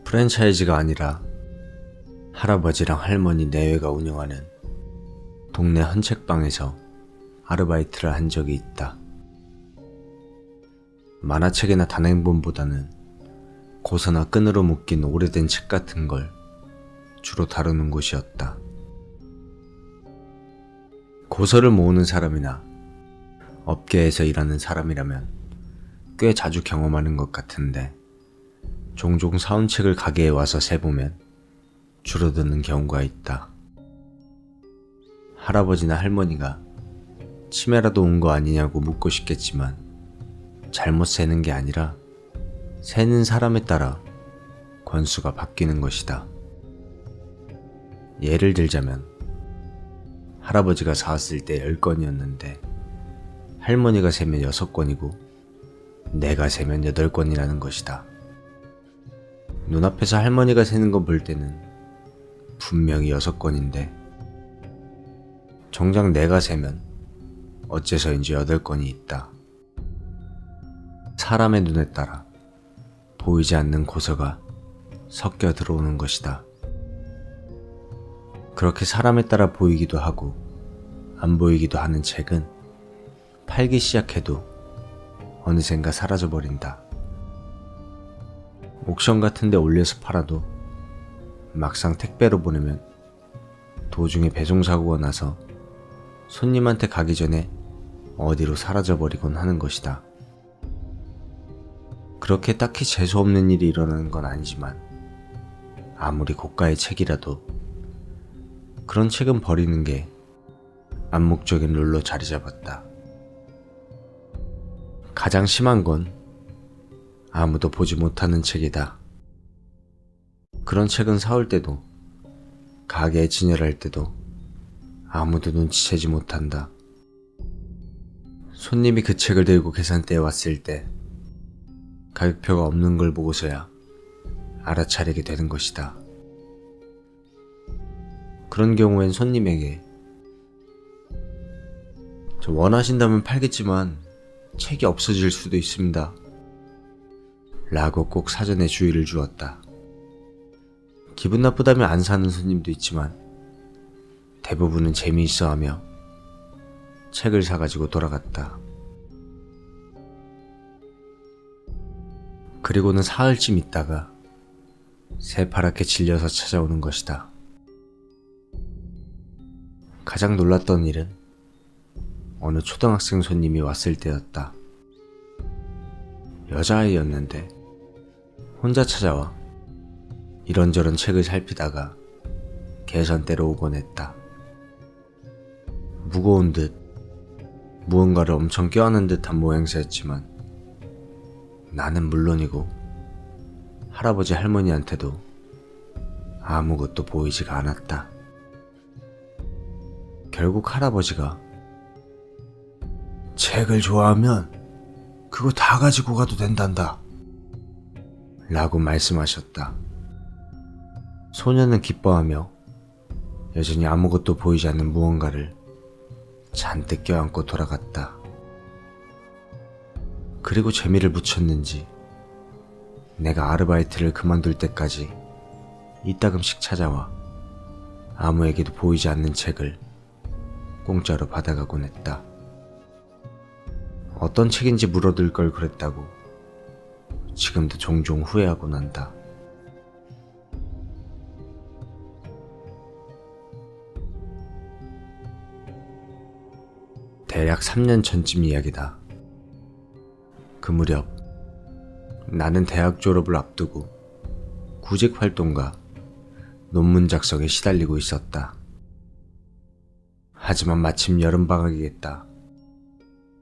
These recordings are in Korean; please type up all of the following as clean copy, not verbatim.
프랜차이즈가 아니라 할아버지랑 할머니 내외가 운영하는 동네 헌책방에서 아르바이트를 한 적이 있다. 만화책이나 단행본보다는 고서나 끈으로 묶인 오래된 책 같은 걸 주로 다루는 곳이었다. 고서를 모으는 사람이나 업계에서 일하는 사람이라면 꽤 자주 경험하는 것 같은데 종종 사온 책을 가게에 와서 세보면 줄어드는 경우가 있다. 할아버지나 할머니가 치매라도 온 거 아니냐고 묻고 싶겠지만 잘못 세는 게 아니라 세는 사람에 따라 권수가 바뀌는 것이다. 예를 들자면 할아버지가 사왔을 때 10권이었는데 할머니가 세면 6권이고 내가 세면 8권이라는 것이다. 눈앞에서 할머니가 세는 거 볼 때는 분명히 6권인데 정작 내가 세면 어째서인지 8권이 있다. 사람의 눈에 따라 보이지 않는 고서가 섞여 들어오는 것이다. 그렇게 사람에 따라 보이기도 하고 안 보이기도 하는 책은 팔기 시작해도 어느샌가 사라져버린다. 옥션 같은 데 올려서 팔아도 막상 택배로 보내면 도중에 배송사고가 나서 손님한테 가기 전에 어디로 사라져버리곤 하는 것이다. 그렇게 딱히 재수없는 일이 일어나는 건 아니지만 아무리 고가의 책이라도 그런 책은 버리는 게 암묵적인 룰로 자리 잡았다. 가장 심한 건 아무도 보지 못하는 책이다. 그런 책은 사올 때도 가게에 진열할 때도 아무도 눈치채지 못한다. 손님이 그 책을 들고 계산대에 왔을 때 가격표가 없는 걸 보고서야 알아차리게 되는 것이다. 그런 경우엔 손님에게 저 원하신다면 팔겠지만 책이 없어질 수도 있습니다 라고 꼭 사전에 주의를 주었다. 기분 나쁘다면 안 사는 손님도 있지만 대부분은 재미있어 하며 책을 사가지고 돌아갔다. 그리고는 사흘쯤 있다가 새파랗게 질려서 찾아오는 것이다. 가장 놀랐던 일은 어느 초등학생 손님이 왔을 때였다. 여자아이였는데 혼자 찾아와 이런저런 책을 살피다가 계산대로 오곤 했다. 무거운 듯 무언가를 엄청 껴안은 듯한 모양새였지만 나는 물론이고 할아버지 할머니한테도 아무것도 보이지가 않았다. 결국 할아버지가 책을 좋아하면 그거 다 가지고 가도 된단다 라고 말씀하셨다. 소녀는 기뻐하며 여전히 아무것도 보이지 않는 무언가를 잔뜩 껴안고 돌아갔다. 그리고 재미를 붙였는지 내가 아르바이트를 그만둘 때까지 이따금씩 찾아와 아무에게도 보이지 않는 책을 공짜로 받아가곤 했다. 어떤 책인지 물어들 걸 그랬다고 지금도 종종 후회하곤 한다. 대략 3년 전쯤 이야기다. 그 무렵 나는 대학 졸업을 앞두고 구직 활동과 논문 작성에 시달리고 있었다. 하지만 마침 여름방학이겠다.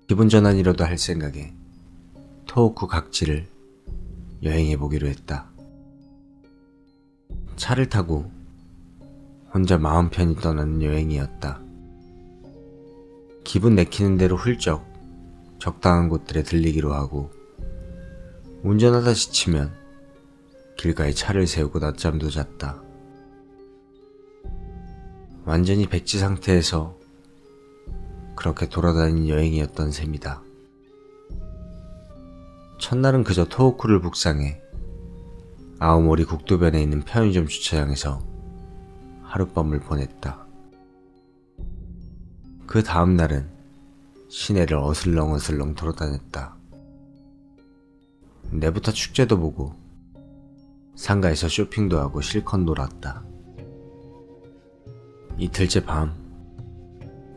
기분 전환이라도 할 생각에 토호쿠 각지를 여행해보기로 했다. 차를 타고 혼자 마음 편히 떠나는 여행이었다. 기분 내키는 대로 훌쩍 적당한 곳들에 들리기로 하고 운전하다 지치면 길가에 차를 세우고 낮잠도 잤다. 완전히 백지 상태에서 그렇게 돌아다닌 여행이었던 셈이다. 첫날은 그저 토호쿠를 북상해 아오모리 국도변에 있는 편의점 주차장에서 하룻밤을 보냈다. 그 다음 날은 시내를 어슬렁어슬렁 돌아다녔다. 내부터 축제도 보고 상가에서 쇼핑도 하고 실컷 놀았다. 이틀째 밤,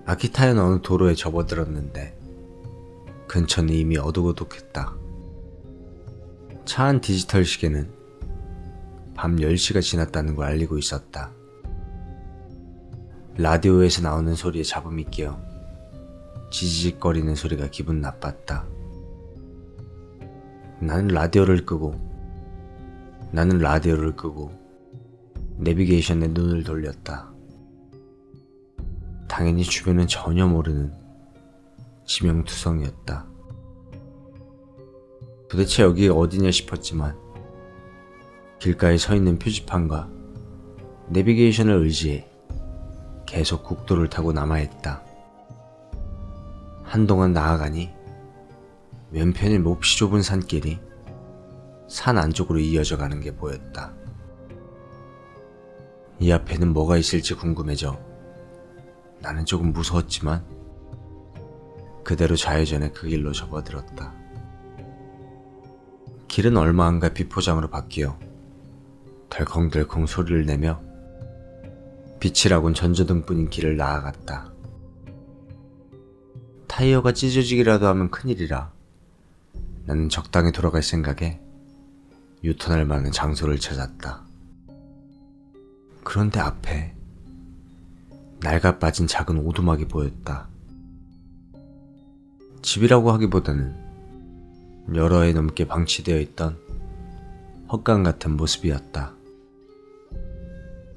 아키타현 어느 도로에 접어들었는데 근처는 이미 어둑어둑했다. 차 안 디지털 시계는 밤 10시가 지났다는 걸 알리고 있었다. 라디오에서 나오는 소리에 잡음이 끼어 지지직거리는 소리가 기분 나빴다. 나는 라디오를 끄고 내비게이션에 눈을 돌렸다. 당연히 주변은 전혀 모르는 지명투성이었다. 도대체 여기가 어디냐 싶었지만 길가에 서 있는 표지판과 내비게이션을 의지해 계속 국도를 타고 남아했다. 한동안 나아가니 왼편의 몹시 좁은 산길이 산 안쪽으로 이어져 가는 게 보였다. 이 앞에는 뭐가 있을지 궁금해져 나는 조금 무서웠지만 그대로 좌회전해 그 길로 접어들었다. 길은 얼마 안 가 비포장으로 바뀌어 덜컹덜컹 소리를 내며 빛이라곤 전조등뿐인 길을 나아갔다. 타이어가 찢어지기라도 하면 큰일이라 나는 적당히 돌아갈 생각에 유턴할 만한 장소를 찾았다. 그런데 앞에 낡아 빠진 작은 오두막이 보였다. 집이라고 하기보다는 여러 해 넘게 방치되어 있던 헛간 같은 모습이었다.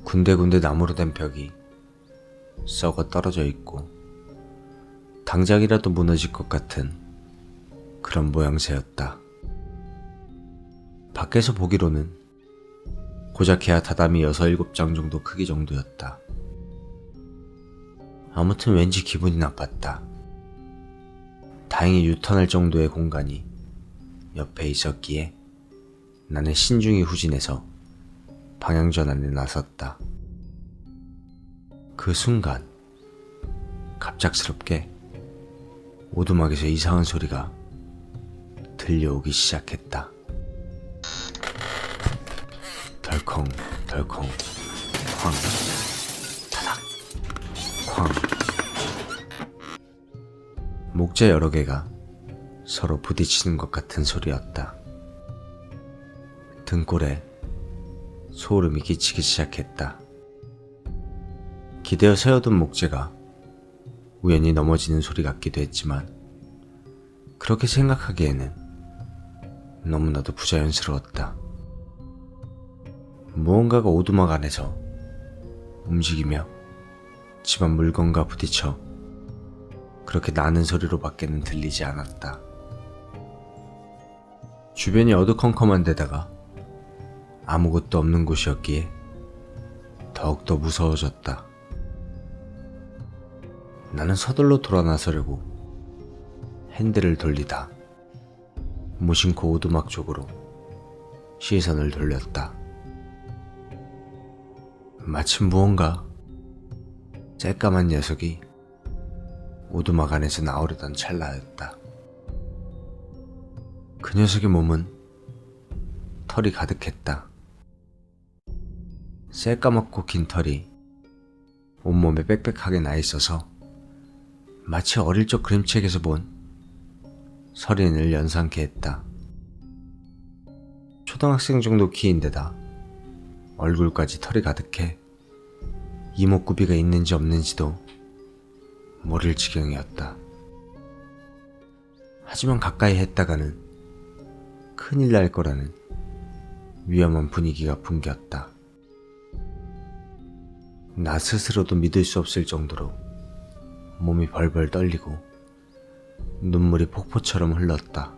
군데군데 나무로 된 벽이 썩어 떨어져 있고 당장이라도 무너질 것 같은 그런 모양새였다. 밖에서 보기로는 고작해야 다다미 6, 7장 정도 크기 정도였다. 아무튼 왠지 기분이 나빴다. 다행히 유턴할 정도의 공간이 옆에 있었기에 나는 신중히 후진해서 방향전환에 나섰다. 그 순간 갑작스럽게 오두막에서 이상한 소리가 들려오기 시작했다. 덜컹 덜컹 쾅 타닥 쾅. 목재 여러 개가 서로 부딪히는 것 같은 소리였다. 등골에 소름이 끼치기 시작했다. 기대어 세워둔 목재가 우연히 넘어지는 소리 같기도 했지만 그렇게 생각하기에는 너무나도 부자연스러웠다. 무언가가 오두막 안에서 움직이며 집안 물건과 부딪혀 그렇게 나는 소리로 밖에는 들리지 않았다. 주변이 어두컴컴한 데다가 아무것도 없는 곳이었기에 더욱더 무서워졌다. 나는 서둘러 돌아 나서려고 핸들을 돌리다 무심코 오두막 쪽으로 시선을 돌렸다. 마침 무언가 쬐까만 녀석이 오두막 안에서 나오려던 찰나였다. 그 녀석의 몸은 털이 가득했다. 새까맣고 긴 털이 온몸에 빽빽하게 나있어서 마치 어릴 적 그림책에서 본 서린을 연상케 했다. 초등학생 정도 키인데다 얼굴까지 털이 가득해 이목구비가 있는지 없는지도 모를 지경이었다. 하지만 가까이 했다가는 큰일 날 거라는 위험한 분위기가 풍겼다. 나 스스로도 믿을 수 없을 정도로 몸이 벌벌 떨리고 눈물이 폭포처럼 흘렀다.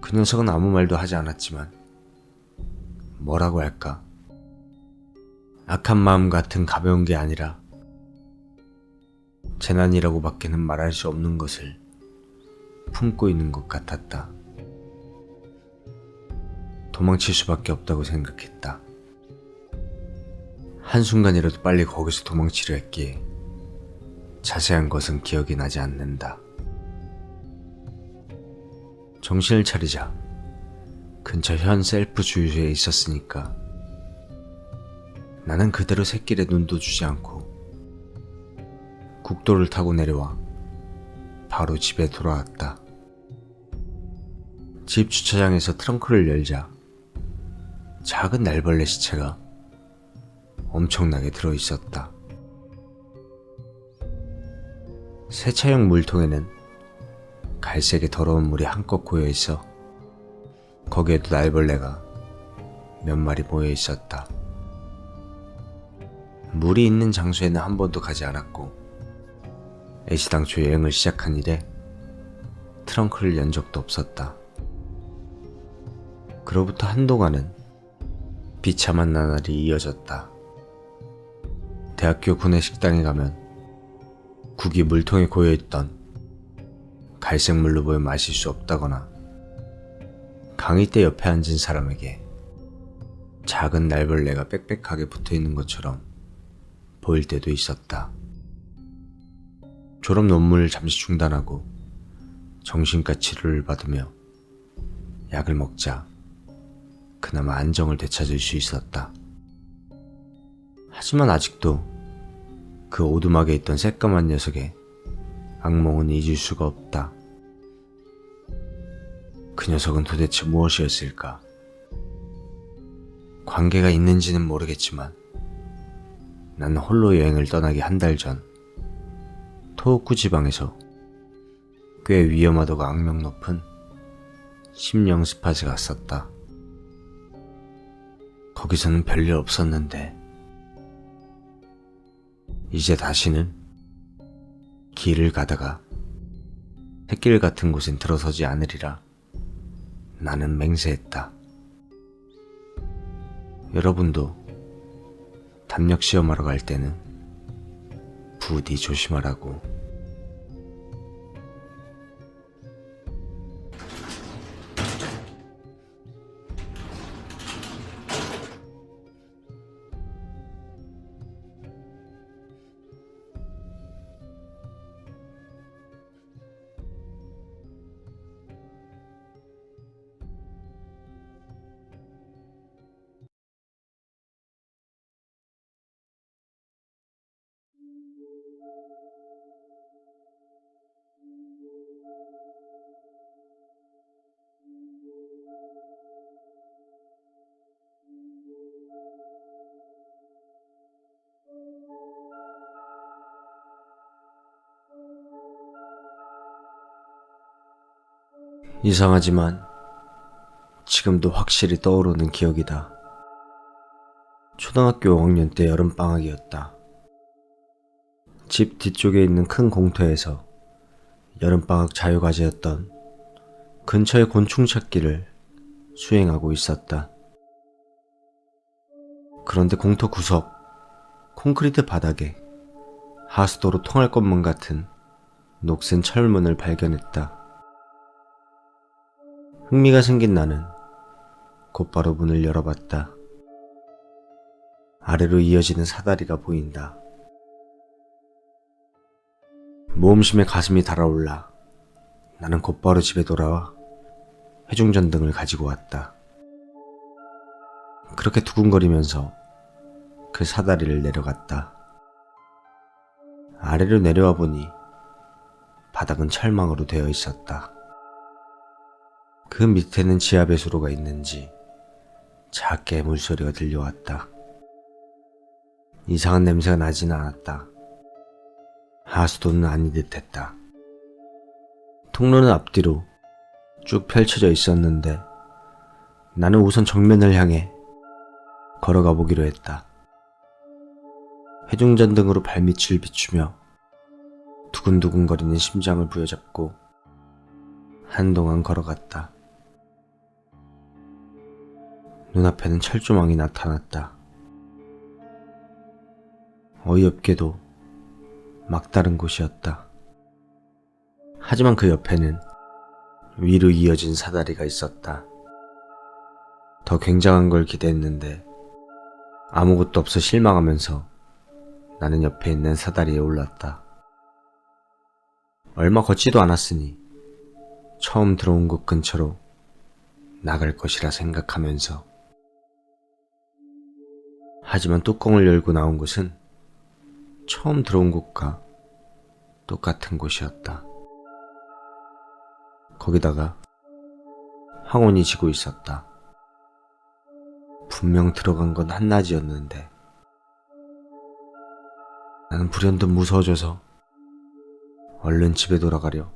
그 녀석은 아무 말도 하지 않았지만 뭐라고 할까? 악한 마음 같은 가벼운 게 아니라 재난이라고 밖에는 말할 수 없는 것을 품고 있는 것 같았다. 도망칠 수밖에 없다고 생각했다. 한순간이라도 빨리 거기서 도망치려 했기에 자세한 것은 기억이 나지 않는다. 정신을 차리자 근처 현 셀프 주유소에 있었으니까 나는 그대로 샛길에 눈도 주지 않고 국도를 타고 내려와 바로 집에 돌아왔다. 집 주차장에서 트렁크를 열자 작은 날벌레 시체가 엄청나게 들어있었다. 세차용 물통에는 갈색의 더러운 물이 한껏 고여있어 거기에도 날벌레가 몇 마리 모여있었다. 물이 있는 장소에는 한 번도 가지 않았고 애시당초 여행을 시작한 이래 트렁크를 연 적도 없었다. 그로부터 한동안은 비참한 나날이 이어졌다. 대학교 구내식당에 가면 국이 물통에 고여있던 갈색 물로 보여 마실 수 없다거나 강의 때 옆에 앉은 사람에게 작은 날벌레가 빽빽하게 붙어있는 것처럼 보일 때도 있었다. 졸업 논문을 잠시 중단하고 정신과 치료를 받으며 약을 먹자 그나마 안정을 되찾을 수 있었다. 하지만 아직도 그 오두막에 있던 새까만 녀석의 악몽은 잊을 수가 없다. 그 녀석은 도대체 무엇이었을까? 관계가 있는지는 모르겠지만 나는 홀로 여행을 떠나기 한 달 전 토호쿠 지방에서 꽤 위험하다고 악명 높은 심령 스팟에 갔었다. 거기서는 별일 없었는데 이제 다시는 길을 가다가 샛길 같은 곳엔 들어서지 않으리라 나는 맹세했다. 여러분도 담력 시험하러 갈 때는 부디 조심하라고. 이상하지만 지금도 확실히 떠오르는 기억이다. 초등학교 5학년 때 여름방학이었다. 집 뒤쪽에 있는 큰 공터에서 여름방학 자유과제였던 근처의 곤충 찾기를 수행하고 있었다. 그런데 공터 구석 콘크리트 바닥에 하수도로 통할 것만 같은 녹슨 철문을 발견했다. 흥미가 생긴 나는 곧바로 문을 열어봤다. 아래로 이어지는 사다리가 보인다. 모험심에 가슴이 달아올라 나는 곧바로 집에 돌아와 회중전등을 가지고 왔다. 그렇게 두근거리면서 그 사다리를 내려갔다. 아래로 내려와 보니 바닥은 철망으로 되어 있었다. 그 밑에는 지하 배수로가 있는지 작게 물소리가 들려왔다. 이상한 냄새가 나지는 않았다. 하수도는 아닌 듯했다. 통로는 앞뒤로 쭉 펼쳐져 있었는데 나는 우선 정면을 향해 걸어가 보기로 했다. 회중전등으로 발밑을 비추며 두근두근거리는 심장을 부여잡고 한동안 걸어갔다. 눈앞에는 철조망이 나타났다. 어이없게도 막다른 곳이었다. 하지만 그 옆에는 위로 이어진 사다리가 있었다. 더 굉장한 걸 기대했는데 아무것도 없어 실망하면서 나는 옆에 있는 사다리에 올랐다. 얼마 걷지도 않았으니 처음 들어온 곳 근처로 나갈 것이라 생각하면서. 하지만 뚜껑을 열고 나온 곳은 처음 들어온 곳과 똑같은 곳이었다. 거기다가 황혼이 지고 있었다. 분명 들어간 건 한낮이었는데 나는 불현듯 무서워져서 얼른 집에 돌아가려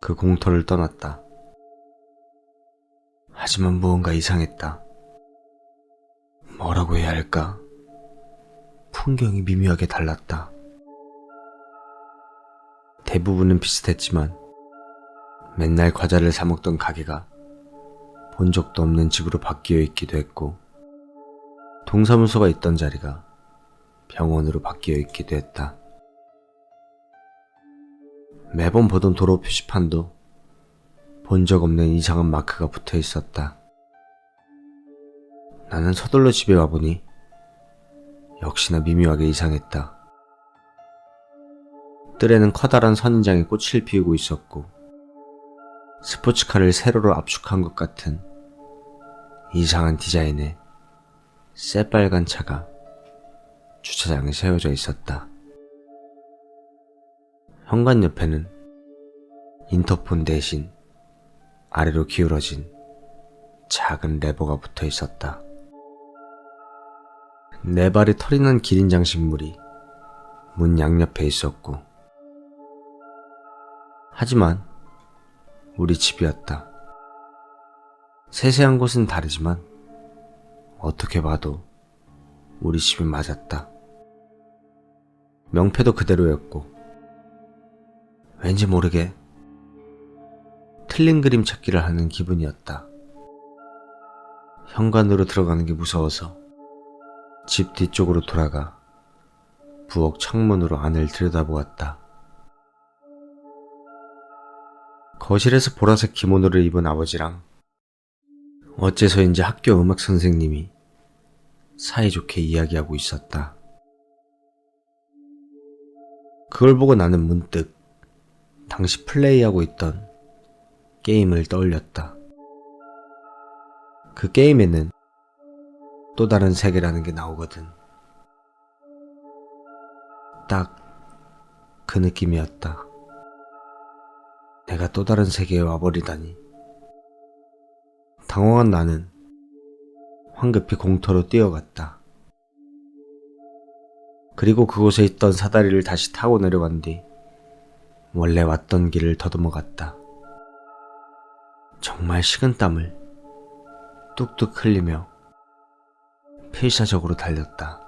그 공터를 떠났다. 하지만 무언가 이상했다. 뭐라고 해야 할까? 풍경이 미묘하게 달랐다. 대부분은 비슷했지만 맨날 과자를 사 먹던 가게가 본 적도 없는 집으로 바뀌어 있기도 했고, 동사무소가 있던 자리가 병원으로 바뀌어 있기도 했다. 매번 보던 도로 표지판도 본 적 없는 이상한 마크가 붙어 있었다. 나는 서둘러 집에 와보니 역시나 미묘하게 이상했다. 뜰에는 커다란 선인장에 꽃을 피우고 있었고, 스포츠카를 세로로 압축한 것 같은 이상한 디자인의 새빨간 차가 주차장에 세워져 있었다. 현관 옆에는 인터폰 대신 아래로 기울어진 작은 레버가 붙어 있었다. 네 발의 털이 난 기린 장식물이 문 양옆에 있었고, 하지만 우리 집이었다. 세세한 곳은 다르지만 어떻게 봐도 우리 집이 맞았다. 명패도 그대로였고, 왠지 모르게 틀린 그림 찾기를 하는 기분이었다. 현관으로 들어가는 게 무서워서 집 뒤쪽으로 돌아가 부엌 창문으로 안을 들여다보았다. 거실에서 보라색 기모노를 입은 아버지랑 어째서인지 학교 음악 선생님이 사이좋게 이야기하고 있었다. 그걸 보고 나는 문득 당시 플레이하고 있던 게임을 떠올렸다. 그 게임에는 또 다른 세계라는 게 나오거든. 딱 그 느낌이었다. 내가 또 다른 세계에 와버리다니. 당황한 나는 황급히 공터로 뛰어갔다. 그리고 그곳에 있던 사다리를 다시 타고 내려간 뒤 원래 왔던 길을 더듬어 갔다. 정말 식은땀을 뚝뚝 흘리며 필사적으로 달렸다.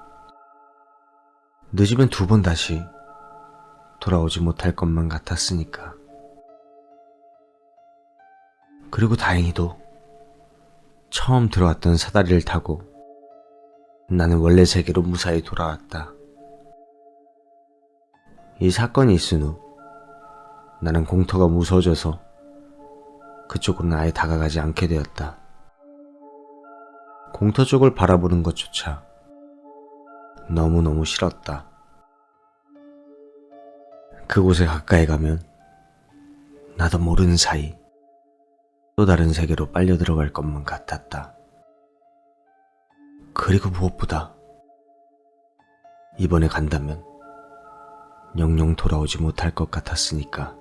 늦으면 2번 다시 돌아오지 못할 것만 같았으니까. 그리고 다행히도 처음 들어왔던 사다리를 타고 나는 원래 세계로 무사히 돌아왔다. 이 사건이 있은 후 나는 공터가 무서워져서 그쪽으로는 아예 다가가지 않게 되었다. 공터 쪽을 바라보는 것조차 너무너무 싫었다. 그곳에 가까이 가면 나도 모르는 사이 또 다른 세계로 빨려 들어갈 것만 같았다. 그리고 무엇보다 이번에 간다면 영영 돌아오지 못할 것 같았으니까.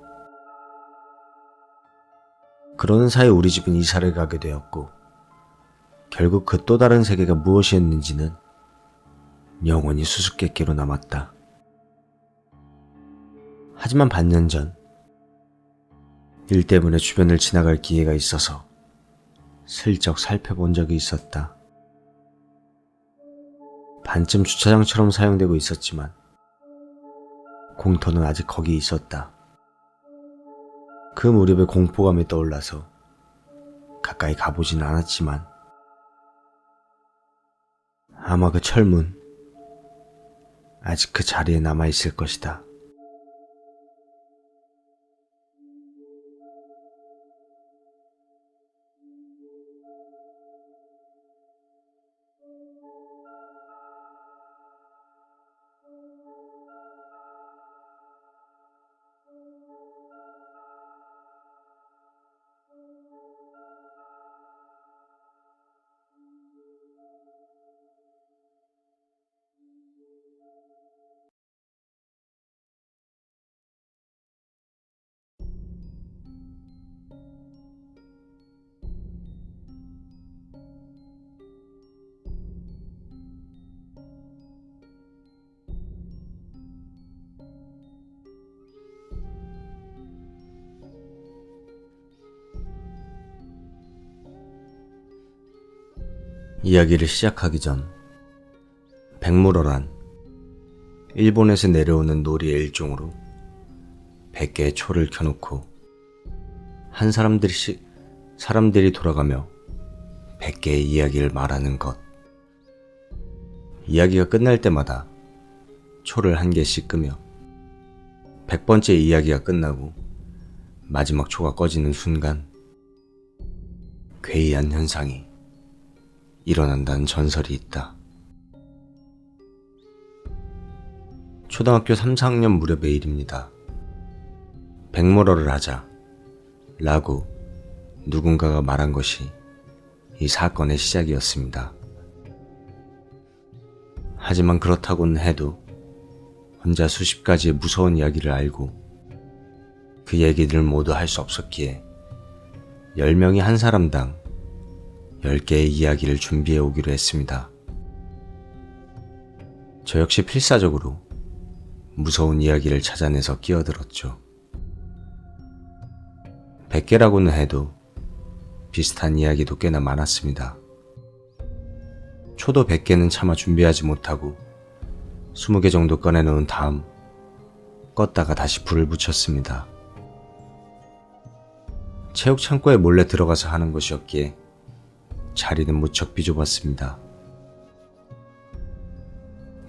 그러는 사이 우리 집은 이사를 가게 되었고, 결국 그 또 다른 세계가 무엇이었는지는 영원히 수수께끼로 남았다. 하지만 반년 전 일 때문에 주변을 지나갈 기회가 있어서 슬쩍 살펴본 적이 있었다. 반쯤 주차장처럼 사용되고 있었지만 공터는 아직 거기 있었다. 그 무렵에 공포감이 떠올라서 가까이 가보진 않았지만 아마 그 철문 아직 그 자리에 남아있을 것이다. 이야기를 시작하기 전 백무러란 일본에서 내려오는 놀이의 일종으로 100개의 초를 켜놓고 한 사람들이 돌아가며 100개의 이야기를 말하는 것. 이야기가 끝날 때마다 초를 한 개씩 끄며 100번째 이야기가 끝나고 마지막 초가 꺼지는 순간 괴이한 현상이 일어난다는 전설이 있다. 초등학교 3, 4학년 무렵의 일입니다. 백무러를 하자 라고 누군가가 말한 것이 이 사건의 시작이었습니다. 하지만 그렇다고는 해도 혼자 수십 가지의 무서운 이야기를 알고 그 얘기들을 모두 할 수 없었기에 10명이 한 사람당 10개의 이야기를 준비해 오기로 했습니다. 저 역시 필사적으로 무서운 이야기를 찾아내서 끼어들었죠. 100개라고는 해도 비슷한 이야기도 꽤나 많았습니다. 초도 100개는 차마 준비하지 못하고 20개 정도 꺼내놓은 다음 껐다가 다시 불을 붙였습니다. 체육창고에 몰래 들어가서 하는 것이었기에 자리는 무척 비좁았습니다.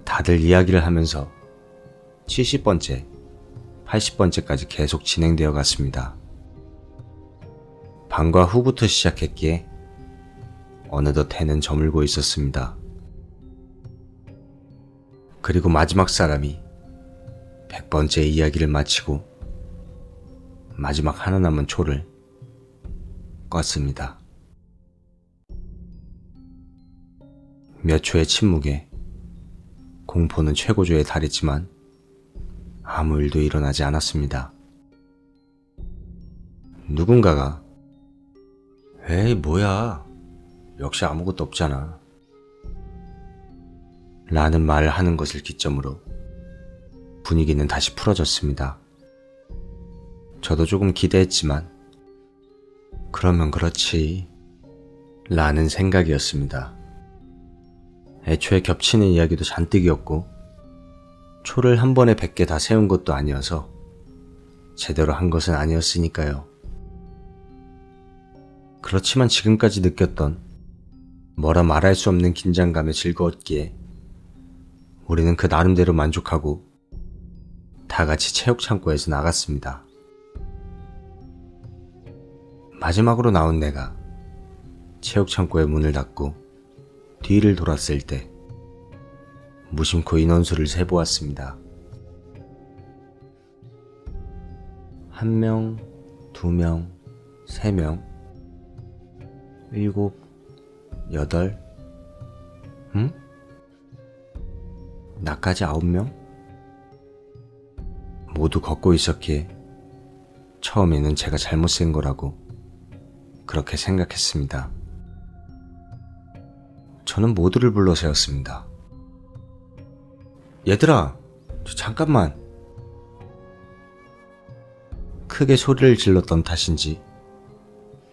다들 이야기를 하면서 70번째, 80번째까지 계속 진행되어 갔습니다. 방과 후부터 시작했기에 어느덧 해는 저물고 있었습니다. 그리고 마지막 사람이 100번째 이야기를 마치고 마지막 하나 남은 초를 껐습니다. 몇 초의 침묵에 공포는 최고조에 달했지만 아무 일도 일어나지 않았습니다. 누군가가 에이 뭐야 역시 아무것도 없잖아 라는 말을 하는 것을 기점으로 분위기는 다시 풀어졌습니다. 저도 조금 기대했지만 그러면 그렇지 라는 생각이었습니다. 애초에 겹치는 이야기도 잔뜩이었고 초를 한 번에 100개 다 세운 것도 아니어서 제대로 한 것은 아니었으니까요. 그렇지만 지금까지 느꼈던 뭐라 말할 수 없는 긴장감에 즐거웠기에 우리는 그 나름대로 만족하고 다 같이 체육창고에서 나갔습니다. 마지막으로 나온 내가 체육창고의 문을 닫고 뒤를 돌았을 때 무심코 인원수를 세보았습니다. 1명, 2명, 3명, 7, 8, 나까지 9명? 모두 걷고 있었기에 처음에는 제가 잘못 센 거라고 그렇게 생각했습니다. 저는 모두를 불러 세웠습니다. 얘들아, 잠깐만. 크게 소리를 질렀던 탓인지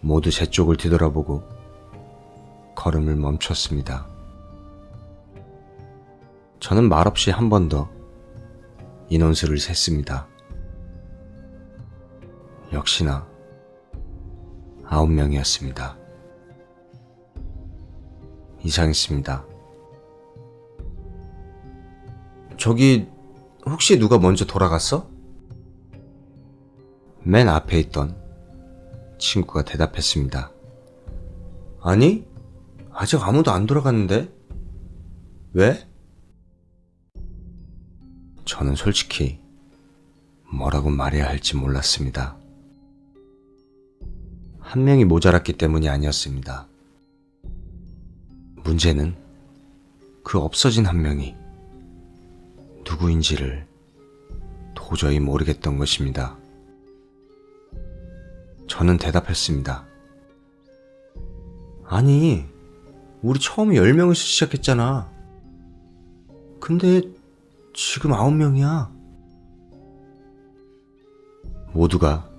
모두 제 쪽을 뒤돌아보고 걸음을 멈췄습니다. 저는 말없이 한 번 더 인원수를 셌습니다. 역시나 9명이었습니다. 이상했습니다. 저기 혹시 누가 먼저 돌아갔어? 맨 앞에 있던 친구가 대답했습니다. 아니, 아직 아무도 안 돌아갔는데? 왜? 저는 솔직히 뭐라고 말해야 할지 몰랐습니다. 한 명이 모자랐기 때문이 아니었습니다. 문제는 그 없어진 한 명이 누구인지를 도저히 모르겠던 것입니다. 저는 대답했습니다. 아니, 우리 처음에 10명에서 시작했잖아. 근데 지금 9명이야. 모두가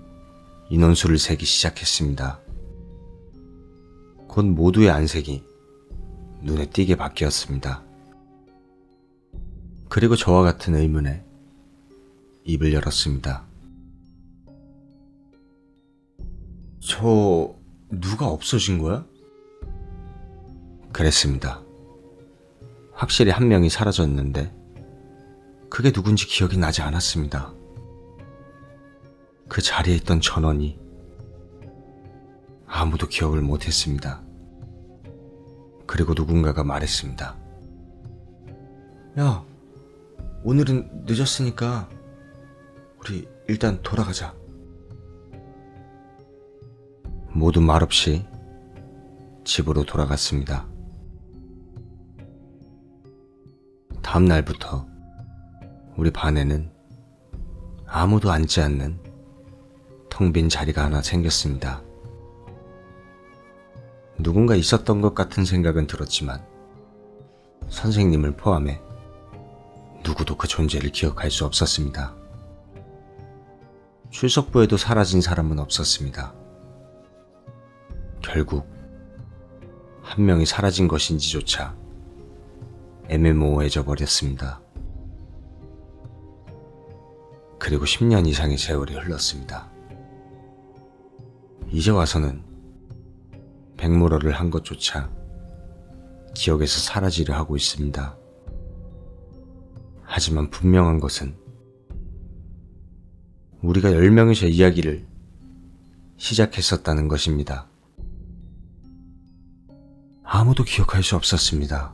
인원수를 세기 시작했습니다. 곧 모두의 안색이 눈에 띄게 바뀌었습니다. 그리고 저와 같은 의문에 입을 열었습니다. 저 누가 없어진 거야? 그랬습니다. 확실히 한 명이 사라졌는데 그게 누군지 기억이 나지 않았습니다. 그 자리에 있던 전원이 아무도 기억을 못했습니다. 그리고 누군가가 말했습니다. 야, 오늘은 늦었으니까 우리 일단 돌아가자. 모두 말없이 집으로 돌아갔습니다. 다음 날부터 우리 반에는 아무도 앉지 않는 텅 빈 자리가 하나 생겼습니다. 누군가 있었던 것 같은 생각은 들었지만 선생님을 포함해 누구도 그 존재를 기억할 수 없었습니다. 출석부에도 사라진 사람은 없었습니다. 결국 한 명이 사라진 것인지조차 애매모호해져 버렸습니다. 그리고 10년 이상의 세월이 흘렀습니다. 이제 와서는 백무러를 한 것조차 기억에서 사라지려 하고 있습니다. 하지만 분명한 것은 우리가 10명이서 이야기를 시작했었다는 것입니다. 아무도 기억할 수 없었습니다.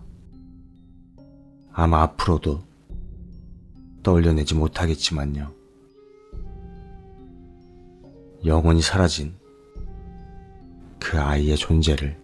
아마 앞으로도 떠올려내지 못하겠지만요. 영원히 사라진 그 아이의 존재를.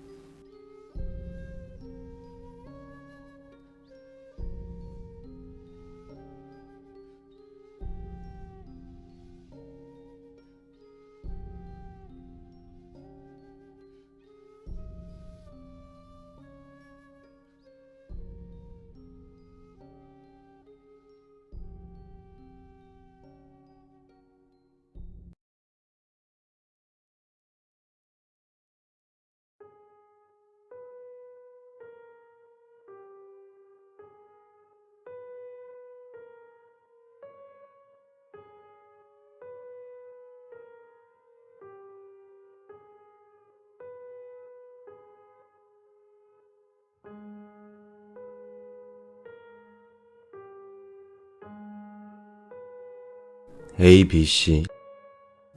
A, B, C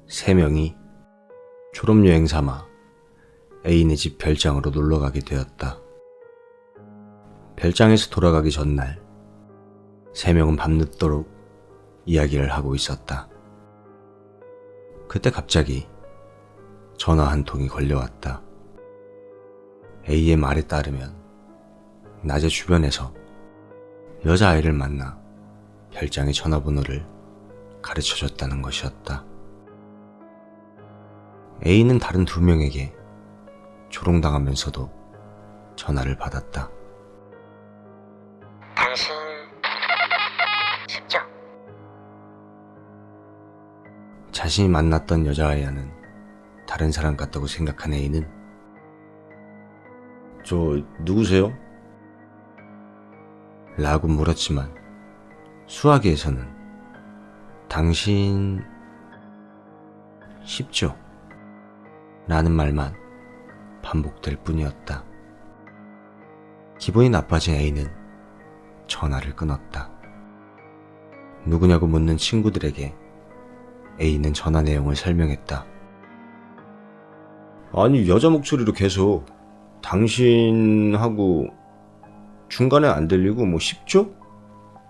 3명이 졸업여행 삼아 A네 집 별장으로 놀러가게 되었다. 별장에서 돌아가기 전날 3명은 밤늦도록 이야기를 하고 있었다. 그때 갑자기 전화 한 통이 걸려왔다. A의 말에 따르면 낮에 주변에서 여자아이를 만나 별장의 전화번호를 가르쳐줬다는 것이었다. A는 다른 2명에게 조롱당하면서도 전화를 받았다. 당신 쉽죠? 자신이 만났던 여자아이와는 다른 사람 같다고 생각한 A는 저 누구세요? 라고 물었지만 수화기에서는 당신 쉽죠? 라는 말만 반복될 뿐이었다. 기분이 나빠진 A는 전화를 끊었다. 누구냐고 묻는 친구들에게 A는 전화 내용을 설명했다. 아니, 여자 목소리로 계속 당신하고 중간에 안 들리고 뭐 쉽죠?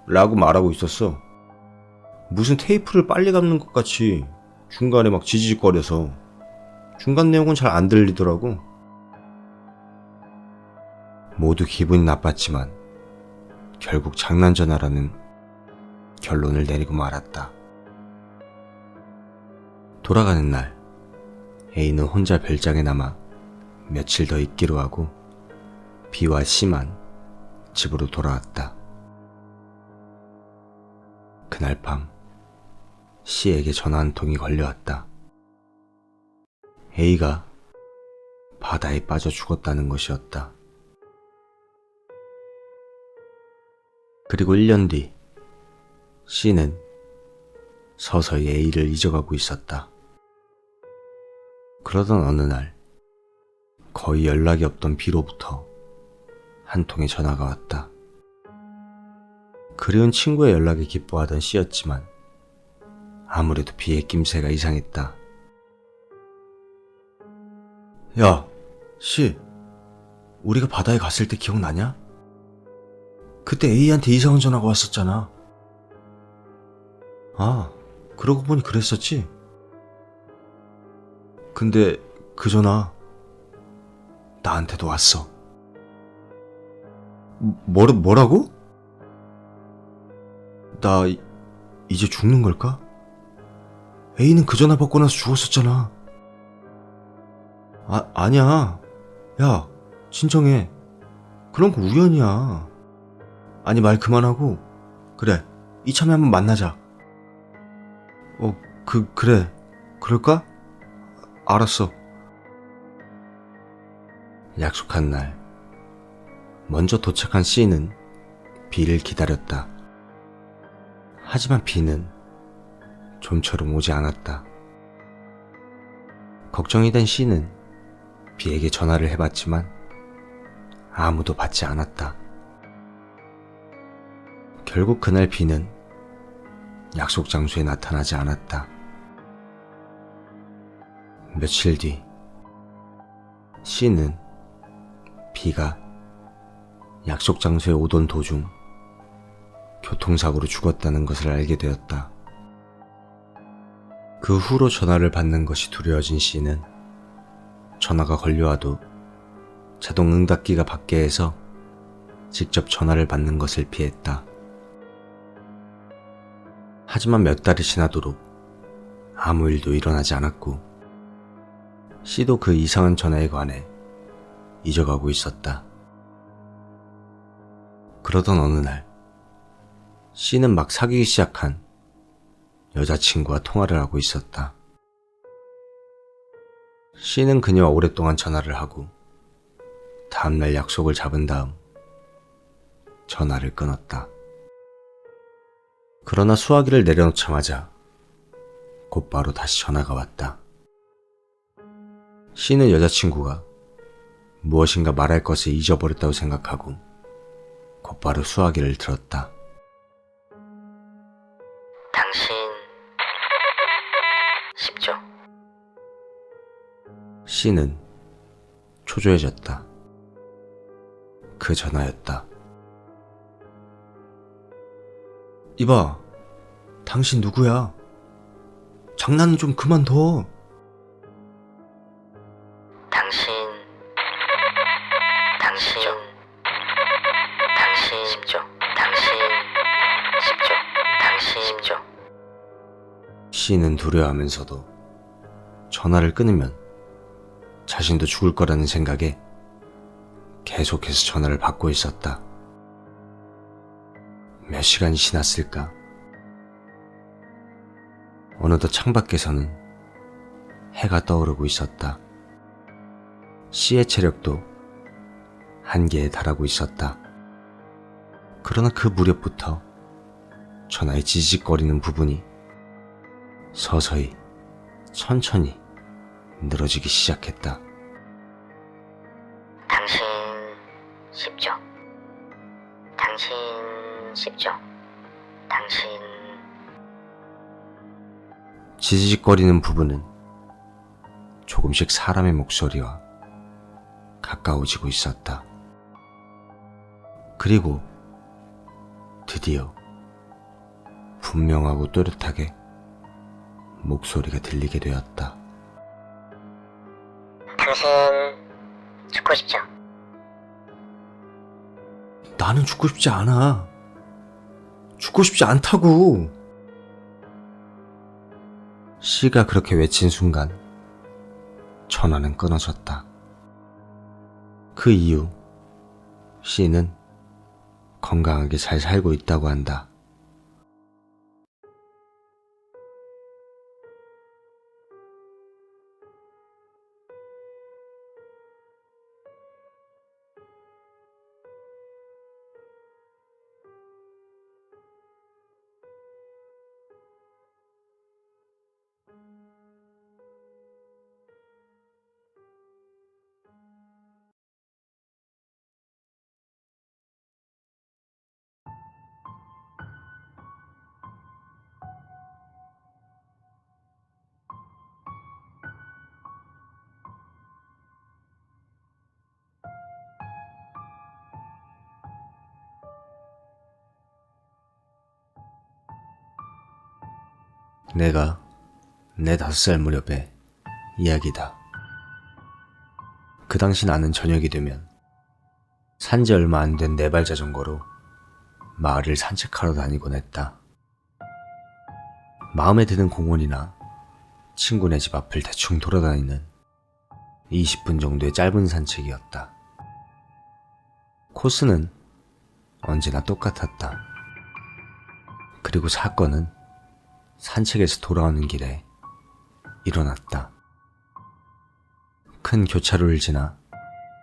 라고 말하고 있었어. 무슨 테이프를 빨리 감는 것 같이 중간에 막 지지직거려서 중간 내용은 잘 안 들리더라고. 모두 기분이 나빴지만 결국 장난 전화라는 결론을 내리고 말았다. 돌아가는 날 A는 혼자 별장에 남아 며칠 더 있기로 하고 B와 C만 집으로 돌아왔다. 그날 밤 C에게 전화 한 통이 걸려왔다. A가 바다에 빠져 죽었다는 것이었다. 그리고 1년 뒤 C는 서서히 A를 잊어가고 있었다. 그러던 어느 날 거의 연락이 없던 B로부터 한 통의 전화가 왔다. 그리운 친구의 연락에 기뻐하던 C였지만 아무래도 B의 낌새가 이상했다. 야, C, 우리가 바다에 갔을 때 기억나냐? 그때 A한테 이상한 전화가 왔었잖아. 아, 그러고 보니 그랬었지? 근데 그 전화 나한테도 왔어. 뭐라고? 나 이제 죽는 걸까? A는 그 전화 받고 나서 죽었었잖아. 아니야. 야, 진정해. 그런 거 우연이야. 아니, 말 그만하고. 그래, 이참에 한번 만나자. 그래. 그럴까? 알았어. 약속한 날, 먼저 도착한 C는 B를 기다렸다. 하지만 B는 좀처럼 오지 않았다. 걱정이 된 C는 B에게 전화를 해봤지만 아무도 받지 않았다. 결국 그날 B는 약속 장소에 나타나지 않았다. 며칠 뒤 C는 B가 약속 장소에 오던 도중 교통사고로 죽었다는 것을 알게 되었다. 그 후로 전화를 받는 것이 두려워진 C는 전화가 걸려와도 자동 응답기가 밖에에서 직접 전화를 받는 것을 피했다. 하지만 몇 달이 지나도록 아무 일도 일어나지 않았고 C도 그 이상한 전화에 관해 잊어가고 있었다. 그러던 어느 날 C는 막 사귀기 시작한 여자친구와 통화를 하고 있었다. C는 그녀와 오랫동안 전화를 하고 다음날 약속을 잡은 다음 전화를 끊었다. 그러나 수화기를 내려놓자마자 곧바로 다시 전화가 왔다. C는 여자친구가 무엇인가 말할 것을 잊어버렸다고 생각하고 곧바로 수화기를 들었다. 당신 10조. C는 초조해졌다. 그 전화였다. 이봐, 당신 누구야? 장난은 좀 그만둬. 당신 10조. 당신 10조. C는 두려워하면서도 전화를 끊으면 자신도 죽을 거라는 생각에 계속해서 전화를 받고 있었다. 몇 시간이 지났을까? 어느덧 창밖에서는 해가 떠오르고 있었다. C의 체력도 한계에 달하고 있었다. 그러나 그 무렵부터 전화의 지직거리는 부분이 서서히 천천히 늘어지기 시작했다. 당신 10조. 당신 10조. 당신 지직거리는 부분은 조금씩 사람의 목소리와 가까워지고 있었다. 그리고 드디어 분명하고 또렷하게 목소리가 들리게 되었다. 당신 죽고 싶죠? 나는 죽고 싶지 않아. 죽고 싶지 않다고. C가 그렇게 외친 순간 전화는 끊어졌다. 그 이후 C는 건강하게 잘 살고 있다고 한다. 내가 내 5살 무렵의 이야기다. 그 당시 나는 저녁이 되면 산지 얼마 안 된 4발 자전거로 마을을 산책하러 다니곤 했다. 마음에 드는 공원이나 친구네 집 앞을 대충 돌아다니는 20분 정도의 짧은 산책이었다. 코스는 언제나 똑같았다. 그리고 사건은 산책에서 돌아오는 길에 일어났다. 큰 교차로를 지나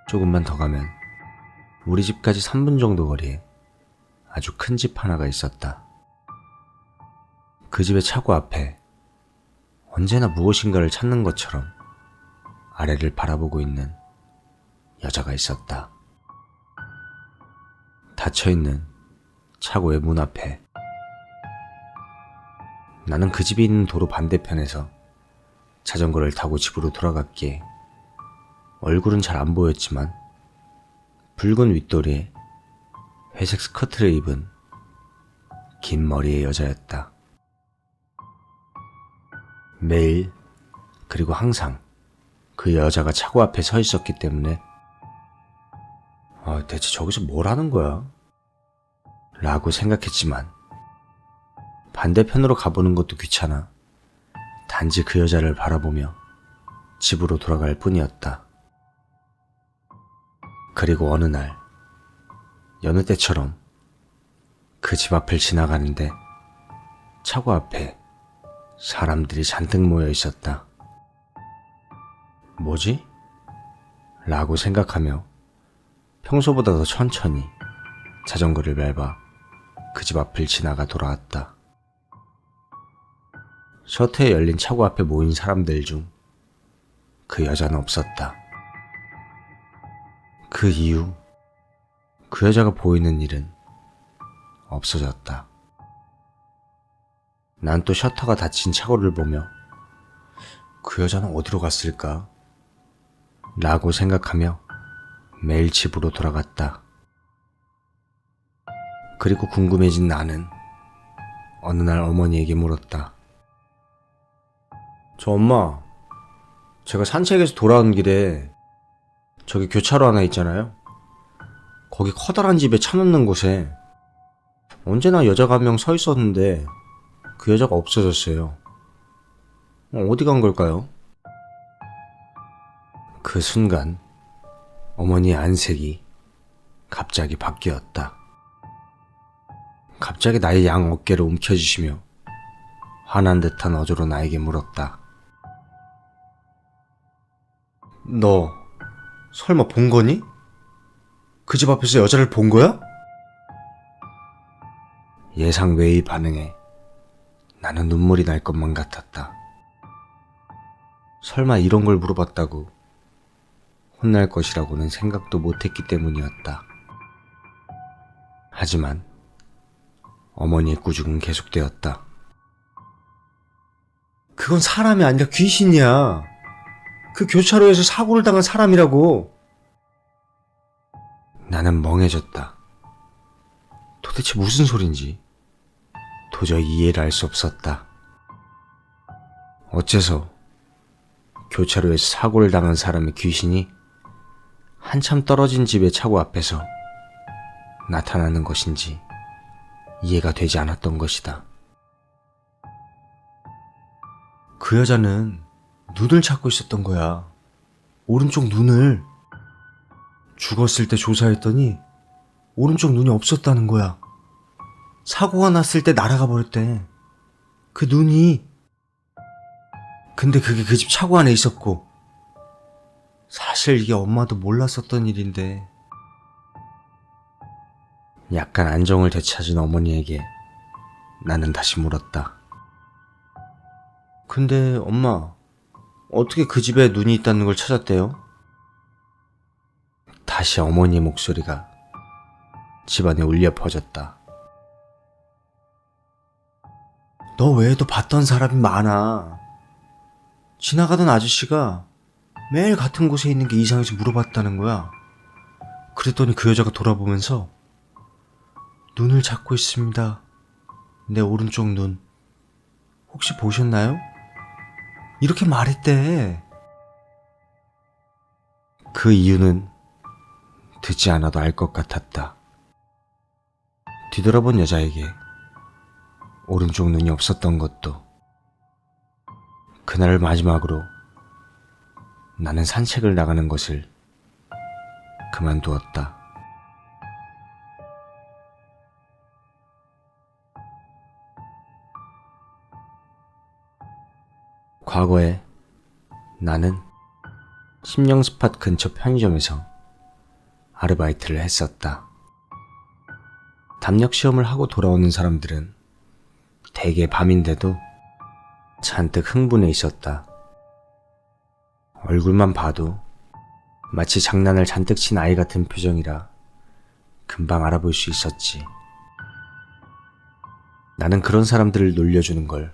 조금만 더 가면 우리 집까지 3분 정도 거리에 아주 큰 집 하나가 있었다. 그 집의 차고 앞에 언제나 무엇인가를 찾는 것처럼 아래를 바라보고 있는 여자가 있었다. 닫혀있는 차고의 문 앞에 나는 그 집이 있는 도로 반대편에서 자전거를 타고 집으로 돌아갔기에 얼굴은 잘 안 보였지만 붉은 윗도리에 회색 스커트를 입은 긴 머리의 여자였다. 매일 그리고 항상 그 여자가 차고 앞에 서 있었기 때문에 대체 저기서 뭘 하는 거야? 라고 생각했지만 반대편으로 가보는 것도 귀찮아 단지 그 여자를 바라보며 집으로 돌아갈 뿐이었다. 그리고 어느 날 여느 때처럼 그 집 앞을 지나가는데 차고 앞에 사람들이 잔뜩 모여 있었다. 뭐지? 라고 생각하며 평소보다 더 천천히 자전거를 밟아 그 집 앞을 지나가 돌아왔다. 셔터에 열린 차고 앞에 모인 사람들 중 그 여자는 없었다. 그 이후 그 여자가 보이는 일은 없어졌다. 난 또 셔터가 닫힌 차고를 보며 그 여자는 어디로 갔을까? 라고 생각하며 매일 집으로 돌아갔다. 그리고 궁금해진 나는 어느 날 어머니에게 물었다. 저 엄마, 제가 산책에서 돌아오는 길에 저기 교차로 하나 있잖아요. 거기 커다란 집에 차 놓는 곳에 언제나 여자가 한 명 서 있었는데 그 여자가 없어졌어요. 어디 간 걸까요? 그 순간 어머니의 안색이 갑자기 바뀌었다. 갑자기 나의 양 어깨를 움켜쥐시며 화난 듯한 어조로 나에게 물었다. 너 설마 본 거니? 그 집 앞에서 여자를 본 거야? 예상 외의 반응에 나는 눈물이 날 것만 같았다. 설마 이런 걸 물어봤다고 혼날 것이라고는 생각도 못했기 때문이었다. 하지만 어머니의 꾸중은 계속되었다. 그건 사람이 아니라 귀신이야. 그 교차로에서 사고를 당한 사람이라고. 나는 멍해졌다. 도대체 무슨 소린지 도저히 이해를 할 수 없었다. 어째서 교차로에서 사고를 당한 사람의 귀신이 한참 떨어진 집의 차고 앞에서 나타나는 것인지 이해가 되지 않았던 것이다. 그 여자는 눈을 찾고 있었던 거야. 오른쪽 눈을. 죽었을 때 조사했더니 오른쪽 눈이 없었다는 거야. 사고가 났을 때 날아가 버렸대. 그 눈이. 근데 그게 그 집 차고 안에 있었고. 사실 이게 엄마도 몰랐었던 일인데. 약간 안정을 되찾은 어머니에게 나는 다시 물었다. 근데 엄마, 어떻게 그 집에 눈이 있다는 걸 찾았대요? 다시 어머니의 목소리가 집안에 울려 퍼졌다. 너 외에도 봤던 사람이 많아. 지나가던 아저씨가 매일 같은 곳에 있는 게 이상해서 물어봤다는 거야. 그랬더니 그 여자가 돌아보면서 눈을 찾고 있습니다. 내 오른쪽 눈. 혹시 보셨나요? 이렇게 말했대. 그 이유는 듣지 않아도 알 것 같았다. 뒤돌아본 여자에게 오른쪽 눈이 없었던 것도, 그날을 마지막으로 나는 산책을 나가는 것을 그만두었다. 과거에 나는 심령스팟 근처 편의점에서 아르바이트를 했었다. 담력 시험을 하고 돌아오는 사람들은 대개 밤인데도 잔뜩 흥분해 있었다. 얼굴만 봐도 마치 장난을 잔뜩 친 아이 같은 표정이라 금방 알아볼 수 있었지. 나는 그런 사람들을 놀려주는 걸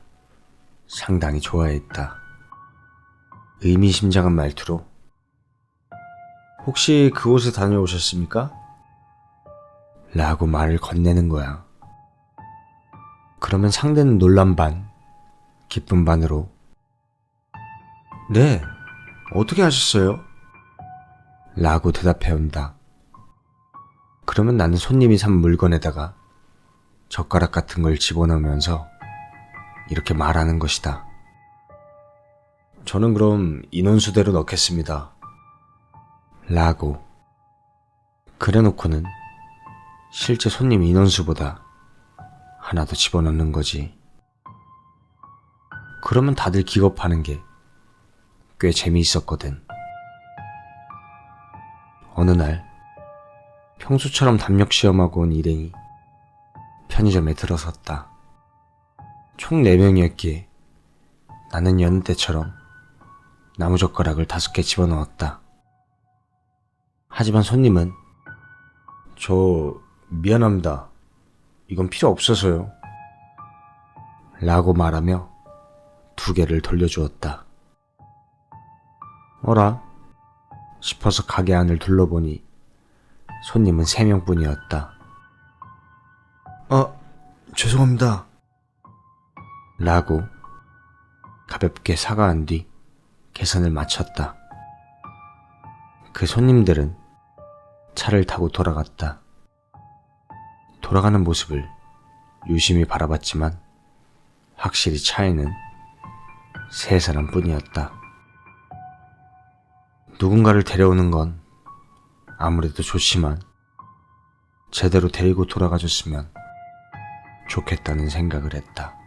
상당히 좋아했다. 의미심장한 말투로 혹시 그곳에 다녀오셨습니까? 라고 말을 건네는 거야. 그러면 상대는 놀란 반, 기쁜 반으로 네, 어떻게 하셨어요? 라고 대답해온다. 그러면 나는 손님이 산 물건에다가 젓가락 같은 걸 집어넣으면서 이렇게 말하는 것이다. 저는 그럼 인원수대로 넣겠습니다. 라고. 그래놓고는 실제 손님 인원수보다 하나 더 집어넣는 거지. 그러면 다들 기겁하는 게 꽤 재미있었거든. 어느 날 평소처럼 담력 시험하고 온 일행이 편의점에 들어섰다. 총 4명이었기에 나는 여느 때처럼 나무젓가락을 5개 집어넣었다. 하지만 손님은 저 미안합니다. 이건 필요 없어서요. 라고 말하며 2개를 돌려주었다. 어라? 싶어서 가게 안을 둘러보니 손님은 3명뿐이었다. 죄송합니다. 라고 가볍게 사과한 뒤 계산을 마쳤다. 그 손님들은 차를 타고 돌아갔다. 돌아가는 모습을 유심히 바라봤지만 확실히 차에는 3사람뿐이었다. 누군가를 데려오는 건 아무래도 좋지만 제대로 데리고 돌아가줬으면 좋겠다는 생각을 했다.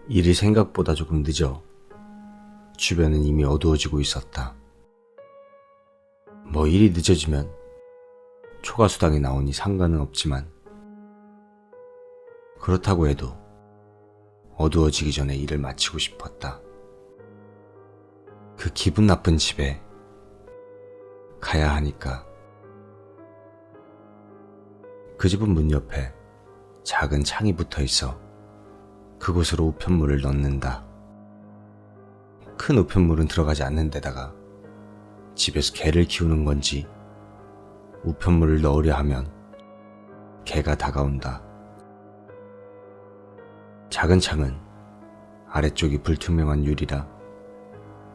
일이 생각보다 조금 늦어 주변은 이미 어두워지고 있었다. 뭐 일이 늦어지면 초과수당이 나오니 상관은 없지만 그렇다고 해도 어두워지기 전에 일을 마치고 싶었다. 그 기분 나쁜 집에 가야 하니까. 그 집은 문 옆에 작은 창이 붙어 있어 그곳으로 우편물을 넣는다. 큰 우편물은 들어가지 않는 데다가 집에서 개를 키우는 건지 우편물을 넣으려 하면 개가 다가온다. 작은 창은 아래쪽이 불투명한 유리라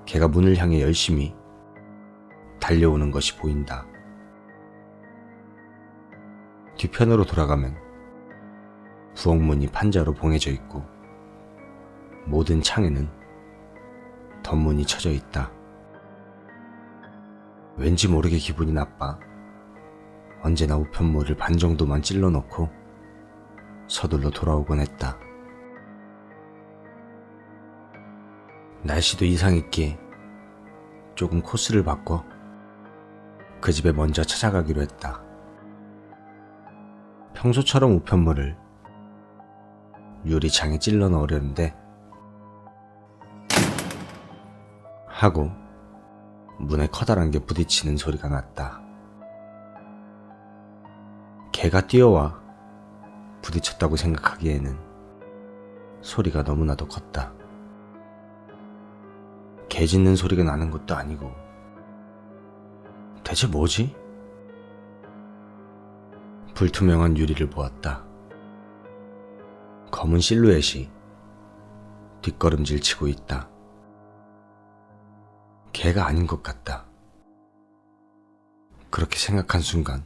개가 문을 향해 열심히 달려오는 것이 보인다. 뒤편으로 돌아가면 부엌문이 판자로 봉해져 있고 모든 창에는 덧문이 쳐져 있다. 왠지 모르게 기분이 나빠 언제나 우편물을 반 정도만 찔러 넣고 서둘러 돌아오곤 했다. 날씨도 이상했기에 조금 코스를 바꿔 그 집에 먼저 찾아가기로 했다. 평소처럼 우편물을 유리창에 찔러 넣으려는데 하고 문에 커다란 게 부딪히는 소리가 났다. 개가 뛰어와 부딪혔다고 생각하기에는 소리가 너무나도 컸다. 개 짖는 소리가 나는 것도 아니고 대체 뭐지? 불투명한 유리를 보았다. 검은 실루엣이 뒷걸음질 치고 있다. 개가 아닌 것 같다. 그렇게 생각한 순간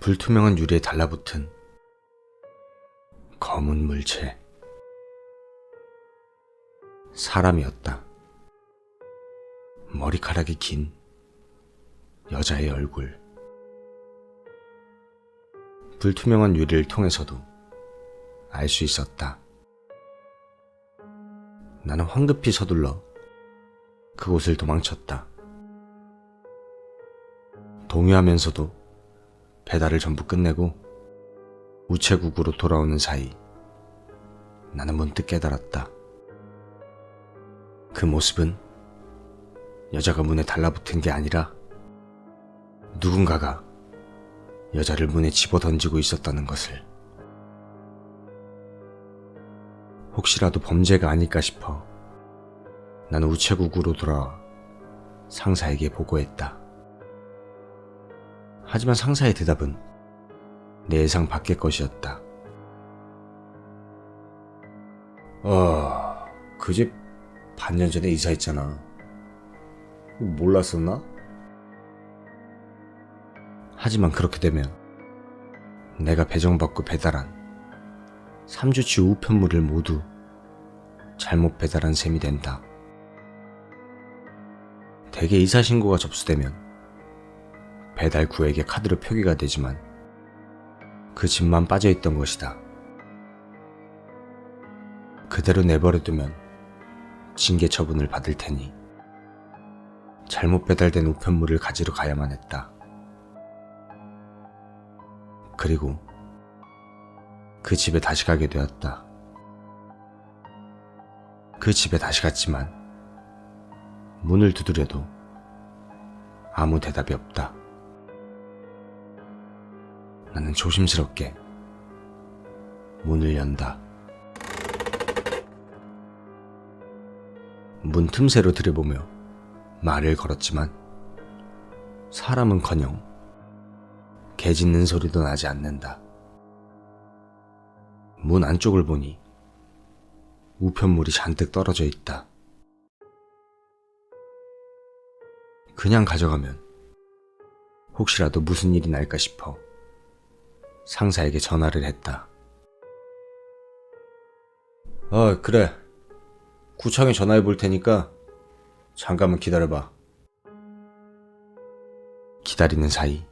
불투명한 유리에 달라붙은 검은 물체. 사람이었다. 머리카락이 긴 여자의 얼굴. 불투명한 유리를 통해서도 알 수 있었다. 나는 황급히 서둘러 그곳을 도망쳤다. 동요하면서도 배달을 전부 끝내고 우체국으로 돌아오는 사이 나는 문득 깨달았다. 그 모습은 여자가 문에 달라붙은 게 아니라 누군가가 여자를 문에 집어던지고 있었다는 것을. 혹시라도 범죄가 아닐까 싶어 나는 우체국으로 돌아와 상사에게 보고했다. 하지만 상사의 대답은 내 예상 밖의 것이었다. 그 집 반년 전에 이사했잖아. 몰랐었나? 하지만 그렇게 되면 내가 배정받고 배달한 3주치 우편물을 모두 잘못 배달한 셈이 된다. 대개 이사 신고가 접수되면 배달구에게 카드로 표기가 되지만 그 집만 빠져있던 것이다. 그대로 내버려두면 징계 처분을 받을 테니 잘못 배달된 우편물을 가지러 가야만 했다. 그리고 그 집에 다시 가게 되었다. 그 집에 다시 갔지만 문을 두드려도 아무 대답이 없다. 나는 조심스럽게 문을 연다. 문 틈새로 들여보며 말을 걸었지만 사람은커녕 개 짖는 소리도 나지 않는다. 문 안쪽을 보니 우편물이 잔뜩 떨어져 있다. 그냥 가져가면 혹시라도 무슨 일이 날까 싶어 상사에게 전화를 했다. 그래. 구청에 전화해 볼 테니까 잠깐만 기다려봐. 기다리는 사이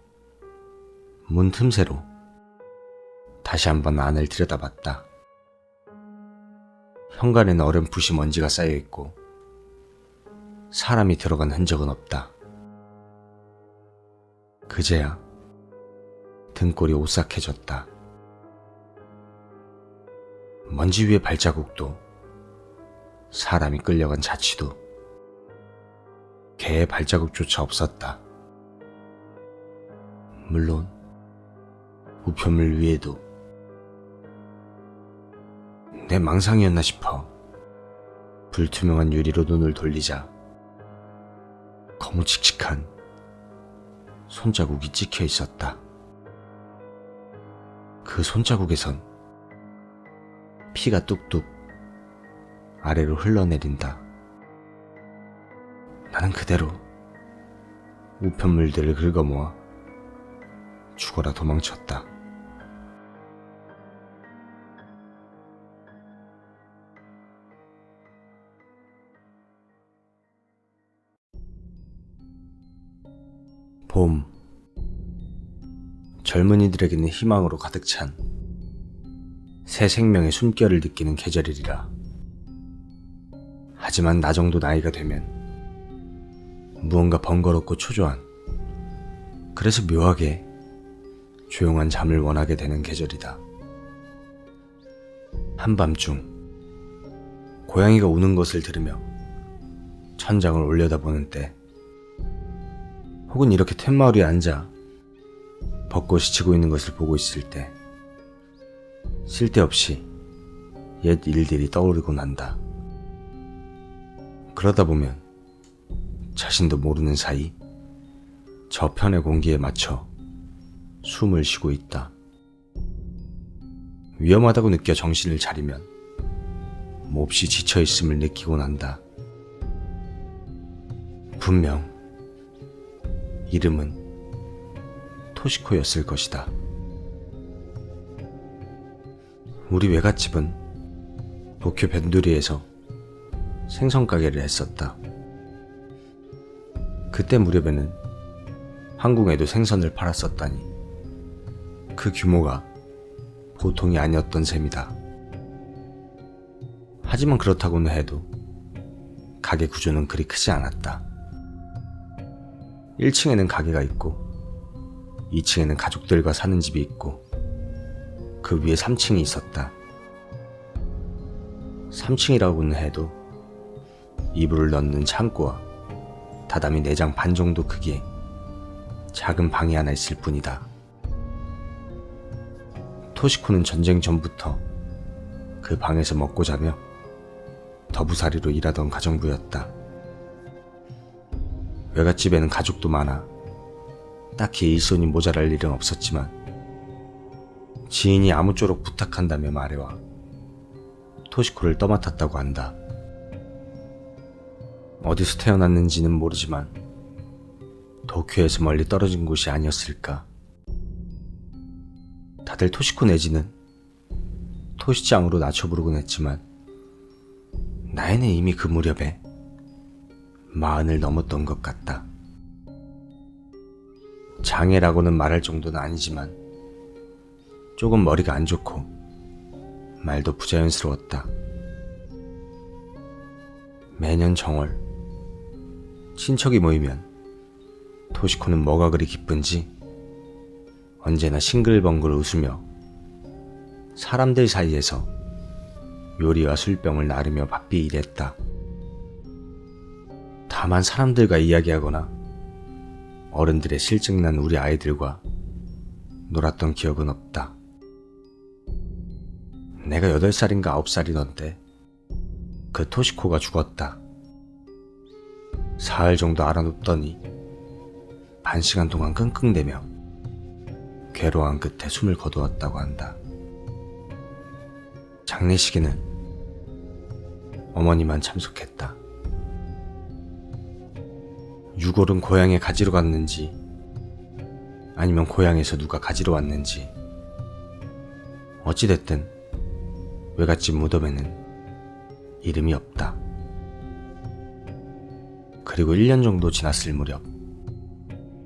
문 틈새로 다시 한번 안을 들여다봤다. 현관에는 어렴풋이 먼지가 쌓여있고 사람이 들어간 흔적은 없다. 그제야 등골이 오싹해졌다. 먼지 위의 발자국도 사람이 끌려간 자취도 개의 발자국조차 없었다. 물론 우편물 위에도. 내 망상이었나 싶어 불투명한 유리로 눈을 돌리자 거무칙칙한 손자국이 찍혀 있었다. 그 손자국에선 피가 뚝뚝 아래로 흘러내린다. 나는 그대로 우편물들을 긁어모아 죽어라 도망쳤다. 봄. 젊은이들에게는 희망으로 가득 찬 새 생명의 숨결을 느끼는 계절이라. 하지만 나 정도 나이가 되면 무언가 번거롭고 초조한, 그래서 묘하게 조용한 잠을 원하게 되는 계절이다. 한밤중 고양이가 우는 것을 들으며 천장을 올려다보는 때, 혹은 이렇게 툇마을 위에 앉아 벚꽃이 지고 있는 것을 보고 있을 때, 쓸데없이 옛 일들이 떠오르곤 한다. 그러다 보면 자신도 모르는 사이 저편의 공기에 맞춰 숨을 쉬고 있다. 위험하다고 느껴 정신을 차리면 몹시 지쳐있음을 느끼곤 한다. 분명 이름은 토시코였을 것이다. 우리 외갓집은 도쿄 변두리에서 생선 가게를 했었다. 그때 무렵에는 한국에도 생선을 팔았었다니 그 규모가 보통이 아니었던 셈이다. 하지만 그렇다고는 해도 가게 구조는 그리 크지 않았다. 1층에는 가게가 있고 2층에는 가족들과 사는 집이 있고 그 위에 3층이 있었다. 3층이라고는 해도 이불을 넣는 창고와 다다미 4장 반 정도 크기의 작은 방이 하나 있을 뿐이다. 토시코는 전쟁 전부터 그 방에서 먹고 자며 더부살이로 일하던 가정부였다. 외갓집에는 가족도 많아 딱히 일손이 모자랄 일은 없었지만 지인이 아무쪼록 부탁한다며 말해와 토시코를 떠맡았다고 한다. 어디서 태어났는지는 모르지만 도쿄에서 멀리 떨어진 곳이 아니었을까. 다들 토시코 내지는 토시짱으로 낮춰 부르곤 했지만 나이는 이미 그 무렵에 40을 넘었던 것 같다. 장애라고는 말할 정도는 아니지만 조금 머리가 안 좋고 말도 부자연스러웠다. 매년 정월 친척이 모이면 토시코는 뭐가 그리 기쁜지 언제나 싱글벙글 웃으며 사람들 사이에서 요리와 술병을 나르며 바삐 일했다. 다만 사람들과 이야기하거나 어른들의 실증난 우리 아이들과 놀았던 기억은 없다. 내가 8살인가 9살이던 때 그 토시코가 죽었다. 사흘 정도 알아눕더니 반시간 동안 끙끙대며 괴로워한 끝에 숨을 거두었다고 한다. 장례식에는 어머니만 참석했다. 유골은 고향에 가지러 갔는지 아니면 고향에서 누가 가지러 왔는지, 어찌됐든 외갓집 무덤에는 이름이 없다. 그리고 1년 정도 지났을 무렵,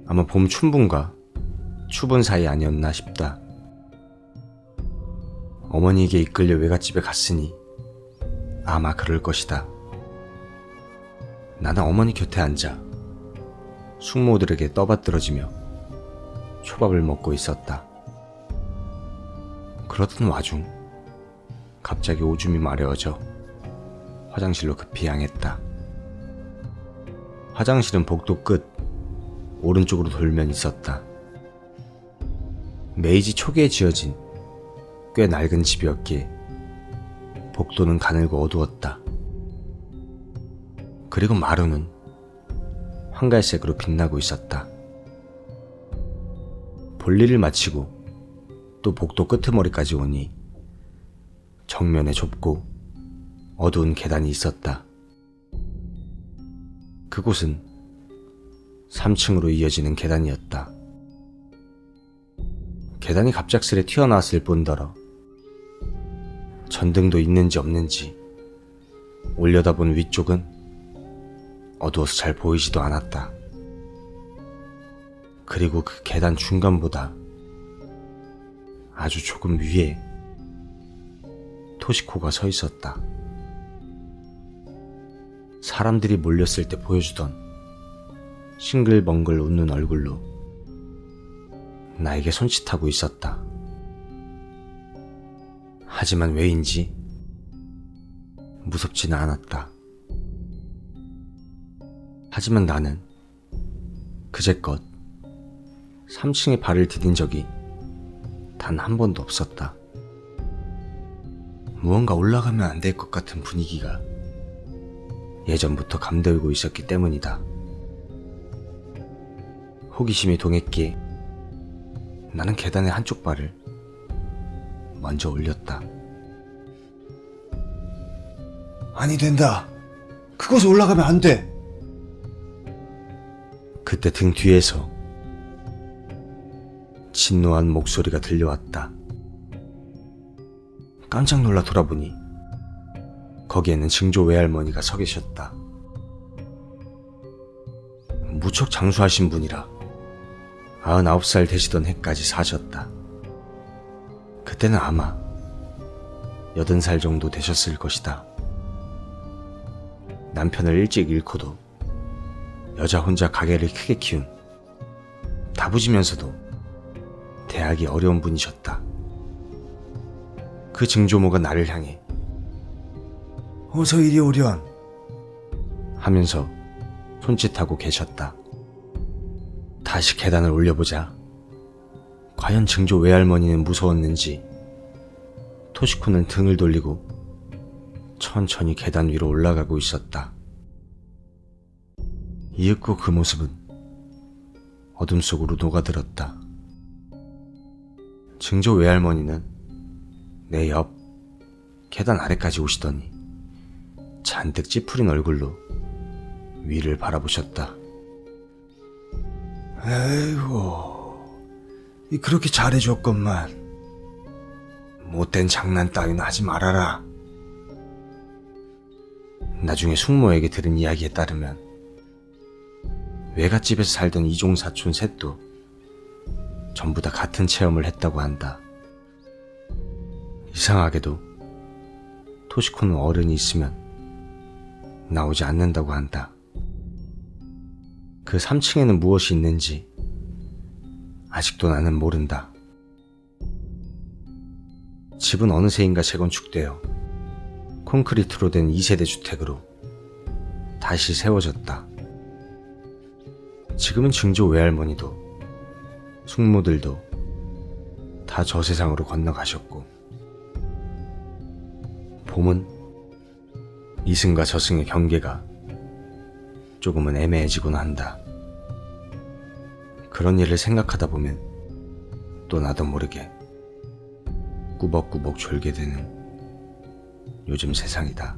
아마 봄 춘분과 추분 사이 아니었나 싶다. 어머니에게 이끌려 외갓집에 갔으니 아마 그럴 것이다. 나는 어머니 곁에 앉아 숙모들에게 떠받들어지며 초밥을 먹고 있었다. 그러던 와중 갑자기 오줌이 마려워져 화장실로 급히 향했다. 화장실은 복도 끝 오른쪽으로 돌면 있었다. 메이지 초기에 지어진 꽤 낡은 집이었기에 복도는 가늘고 어두웠다. 그리고 마루는 황갈색으로 빛나고 있었다. 볼일을 마치고 또 복도 끄트머리까지 오니 정면에 좁고 어두운 계단이 있었다. 그곳은 3층으로 이어지는 계단이었다. 계단이 갑작스레 튀어나왔을 뿐더러 전등도 있는지 없는지 올려다본 위쪽은 어두워서 잘 보이지도 않았다. 그리고 그 계단 중간보다 아주 조금 위에 토시코가 서 있었다. 사람들이 몰렸을 때 보여주던 싱글벙글 웃는 얼굴로 나에게 손짓하고 있었다. 하지만 왜인지 무섭지는 않았다. 하지만 나는 그제껏 3층에 발을 디딘 적이 단 한 번도 없었다. 무언가 올라가면 안 될 것 같은 분위기가 예전부터 감돌고 있었기 때문이다. 호기심이 동했기에 나는 계단의 한쪽 발을 먼저 올렸다. 아니 된다. 그곳에 올라가면 안 돼. 그때 등 뒤에서 진노한 목소리가 들려왔다. 깜짝 놀라 돌아보니 거기에는 증조 외할머니가 서 계셨다. 무척 장수하신 분이라 99살 되시던 해까지 사셨다. 그때는 아마 80살 정도 되셨을 것이다. 남편을 일찍 잃고도 여자 혼자 가게를 크게 키운 다부지면서도 대하기 어려운 분이셨다. 그 증조모가 나를 향해 어서 이리 오련. 하면서 손짓하고 계셨다. 다시 계단을 올려보자 과연 증조 외할머니는 무서웠는지 토시코는 등을 돌리고 천천히 계단 위로 올라가고 있었다. 이윽고 그 모습은 어둠 속으로 녹아들었다. 증조 외할머니는 내 옆 계단 아래까지 오시더니 잔뜩 찌푸린 얼굴로 위를 바라보셨다. 에이고, 그렇게 잘해줬건만. 못된 장난 따위는 하지 말아라. 나중에 숙모에게 들은 이야기에 따르면 외갓집에서 살던 이종 사촌 셋도 전부 다 같은 체험을 했다고 한다. 이상하게도 토시코는 어른이 있으면 나오지 않는다고 한다. 그 3층에는 무엇이 있는지 아직도 나는 모른다. 집은 어느새인가 재건축되어 콘크리트로 된 2세대 주택으로 다시 세워졌다. 지금은 증조 외할머니도 숙모들도 다 저 세상으로 건너가셨고 봄은 이승과 저승의 경계가 조금은 애매해지곤 한다. 그런 일을 생각하다 보면 또 나도 모르게 꾸벅꾸벅 졸게 되는 요즘 세상이다.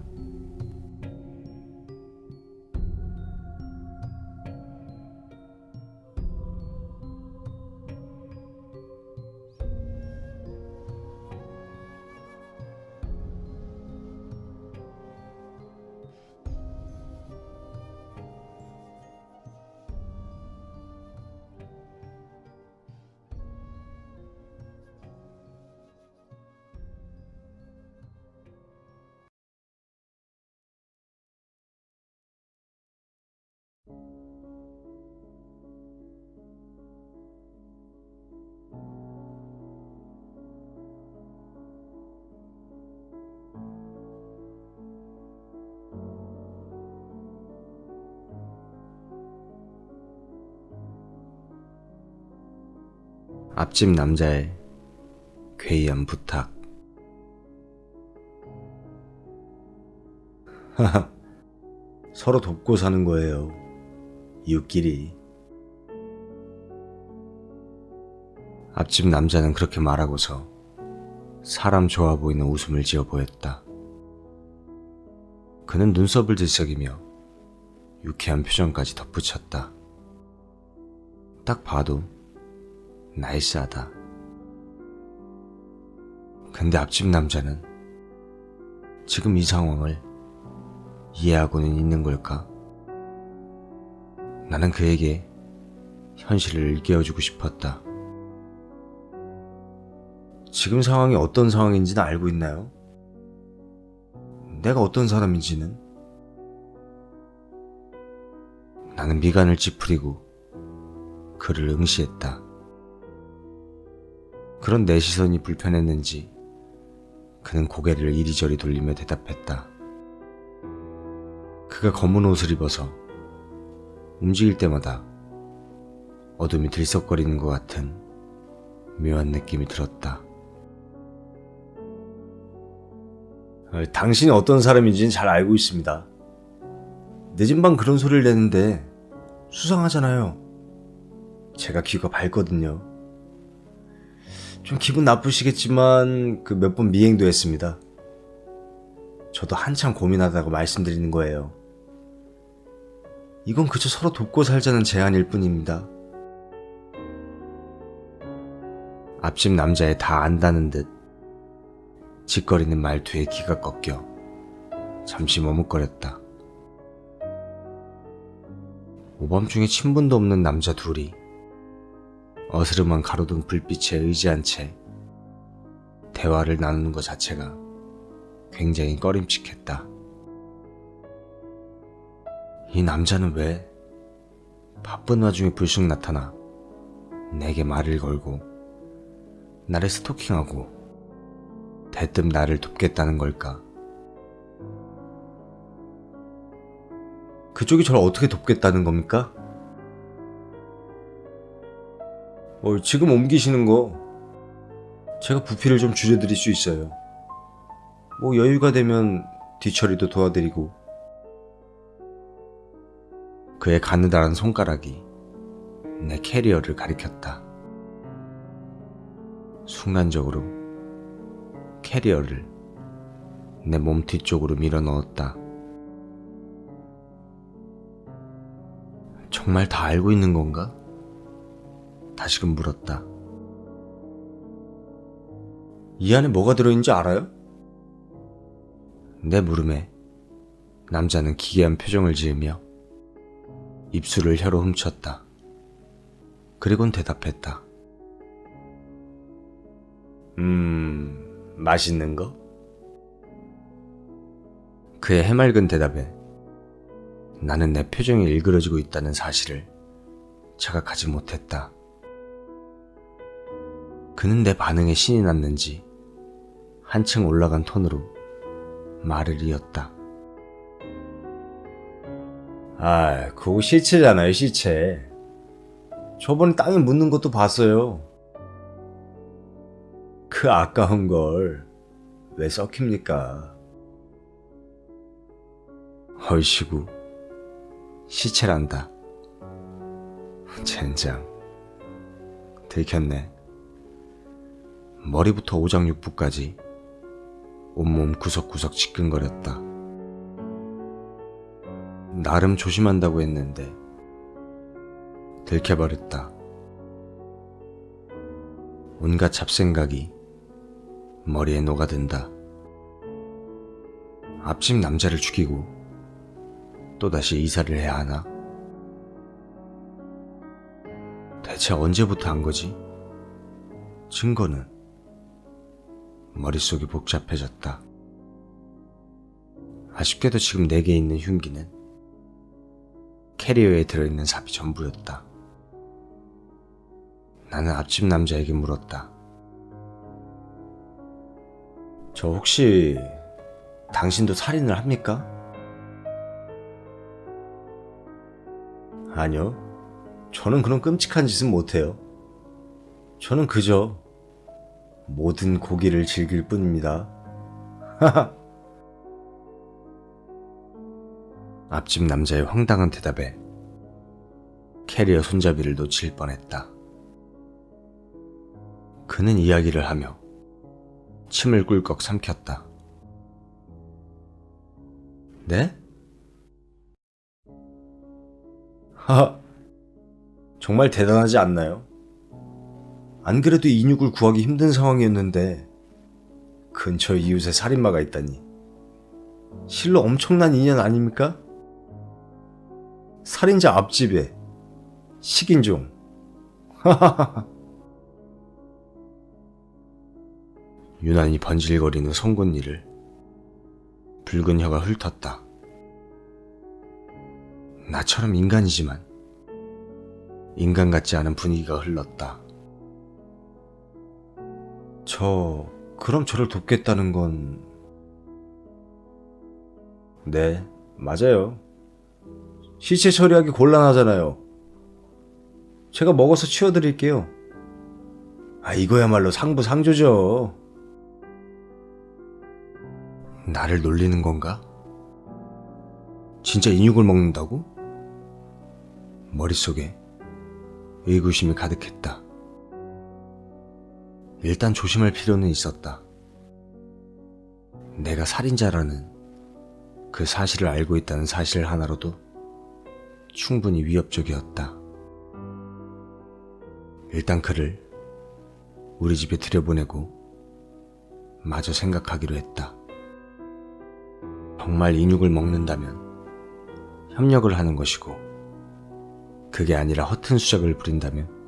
앞집 남자의 괴이한 부탁. 하하, 서로 돕고 사는 거예요. 이웃끼리. 앞집 남자는 그렇게 말하고서 사람 좋아 보이는 웃음을 지어 보였다. 그는 눈썹을 들썩이며 유쾌한 표정까지 덧붙였다. 딱 봐도 나이스하다. 근데 앞집 남자는 지금 이 상황을 이해하고는 있는 걸까? 나는 그에게 현실을 일깨워주고 싶었다. 지금 상황이 어떤 상황인지는 알고 있나요? 내가 어떤 사람인지는? 나는 미간을 찌푸리고 그를 응시했다. 그런 내 시선이 불편했는지 그는 고개를 이리저리 돌리며 대답했다. 그가 검은 옷을 입어서 움직일 때마다 어둠이 들썩거리는 것 같은 묘한 느낌이 들었다. 당신이 어떤 사람인지는 잘 알고 있습니다. 늦은 밤 그런 소리를 내는데 수상하잖아요. 제가 귀가 밝거든요. 좀 기분 나쁘시겠지만 그 몇 번 미행도 했습니다. 저도 한참 고민하다가 말씀드리는 거예요. 이건 그저 서로 돕고 살자는 제안일 뿐입니다. 앞집 남자애 다 안다는 듯 짓거리는 말투에 귀가 꺾여 잠시 머뭇거렸다. 오밤중에 친분도 없는 남자 둘이 어스름한 가로등 불빛에 의지한 채 대화를 나누는 것 자체가 굉장히 꺼림칙했다. 이 남자는 왜 바쁜 와중에 불쑥 나타나 내게 말을 걸고 나를 스토킹하고 대뜸 나를 돕겠다는 걸까? 그쪽이 저를 어떻게 돕겠다는 겁니까? 지금 옮기시는 거 제가 부피를 좀 줄여드릴 수 있어요. 여유가 되면 뒤처리도 도와드리고. 그의 가느다란 손가락이 내 캐리어를 가리켰다. 순간적으로 캐리어를 내 몸 뒤쪽으로 밀어 넣었다. 정말 다 알고 있는 건가? 다시금 물었다. 이 안에 뭐가 들어있는지 알아요? 내 물음에 남자는 기괴한 표정을 지으며 입술을 혀로 훔쳤다. 그리곤 대답했다. 맛있는 거? 그의 해맑은 대답에 나는 내 표정이 일그러지고 있다는 사실을 자각하지 못했다. 그는 내 반응에 신이 났는지 한층 올라간 톤으로 말을 이었다. 그거 시체잖아요, 시체. 저번에 땅에 묻는 것도 봤어요. 그 아까운 걸 왜 썩힙니까? 얼씨구, 시체란다. 젠장, 들켰네. 머리부터 오장육부까지 온몸 구석구석 지끈거렸다. 나름 조심한다고 했는데 들켜버렸다. 온갖 잡생각이 머리에 녹아든다. 앞집 남자를 죽이고 또다시 이사를 해야 하나? 대체 언제부터 한 거지? 증거는? 머릿속이 복잡해졌다. 아쉽게도 지금 내게 있는 흉기는 캐리어에 들어있는 삽이 전부였다. 나는 앞집 남자에게 물었다. 저 혹시 당신도 살인을 합니까? 아니요. 저는 그런 끔찍한 짓은 못해요. 저는 그저 모든 고기를 즐길 뿐입니다. 앞집 남자의 황당한 대답에 캐리어 손잡이를 놓칠 뻔했다. 그는 이야기를 하며 침을 꿀꺽 삼켰다. 네? 정말 대단하지 않나요? 안 그래도 인육을 구하기 힘든 상황이었는데 근처 이웃에 살인마가 있다니. 실로 엄청난 인연 아닙니까? 살인자 앞집에 식인종, 유난히 번질거리는 송곳니를 붉은 혀가 훑었다. 나처럼 인간이지만 인간 같지 않은 분위기가 흘렀다. 그럼 저를 돕겠다는 건... 네, 맞아요. 시체 처리하기 곤란하잖아요. 제가 먹어서 치워드릴게요. 이거야말로 상부상조죠. 나를 놀리는 건가? 진짜 인육을 먹는다고? 머릿속에 의구심이 가득했다. 일단 조심할 필요는 있었다. 내가 살인자라는 그 사실을 알고 있다는 사실 하나로도 충분히 위협적이었다. 일단 그를 우리 집에 들여보내고 마저 생각하기로 했다. 정말 인육을 먹는다면 협력을 하는 것이고, 그게 아니라 허튼 수작을 부린다면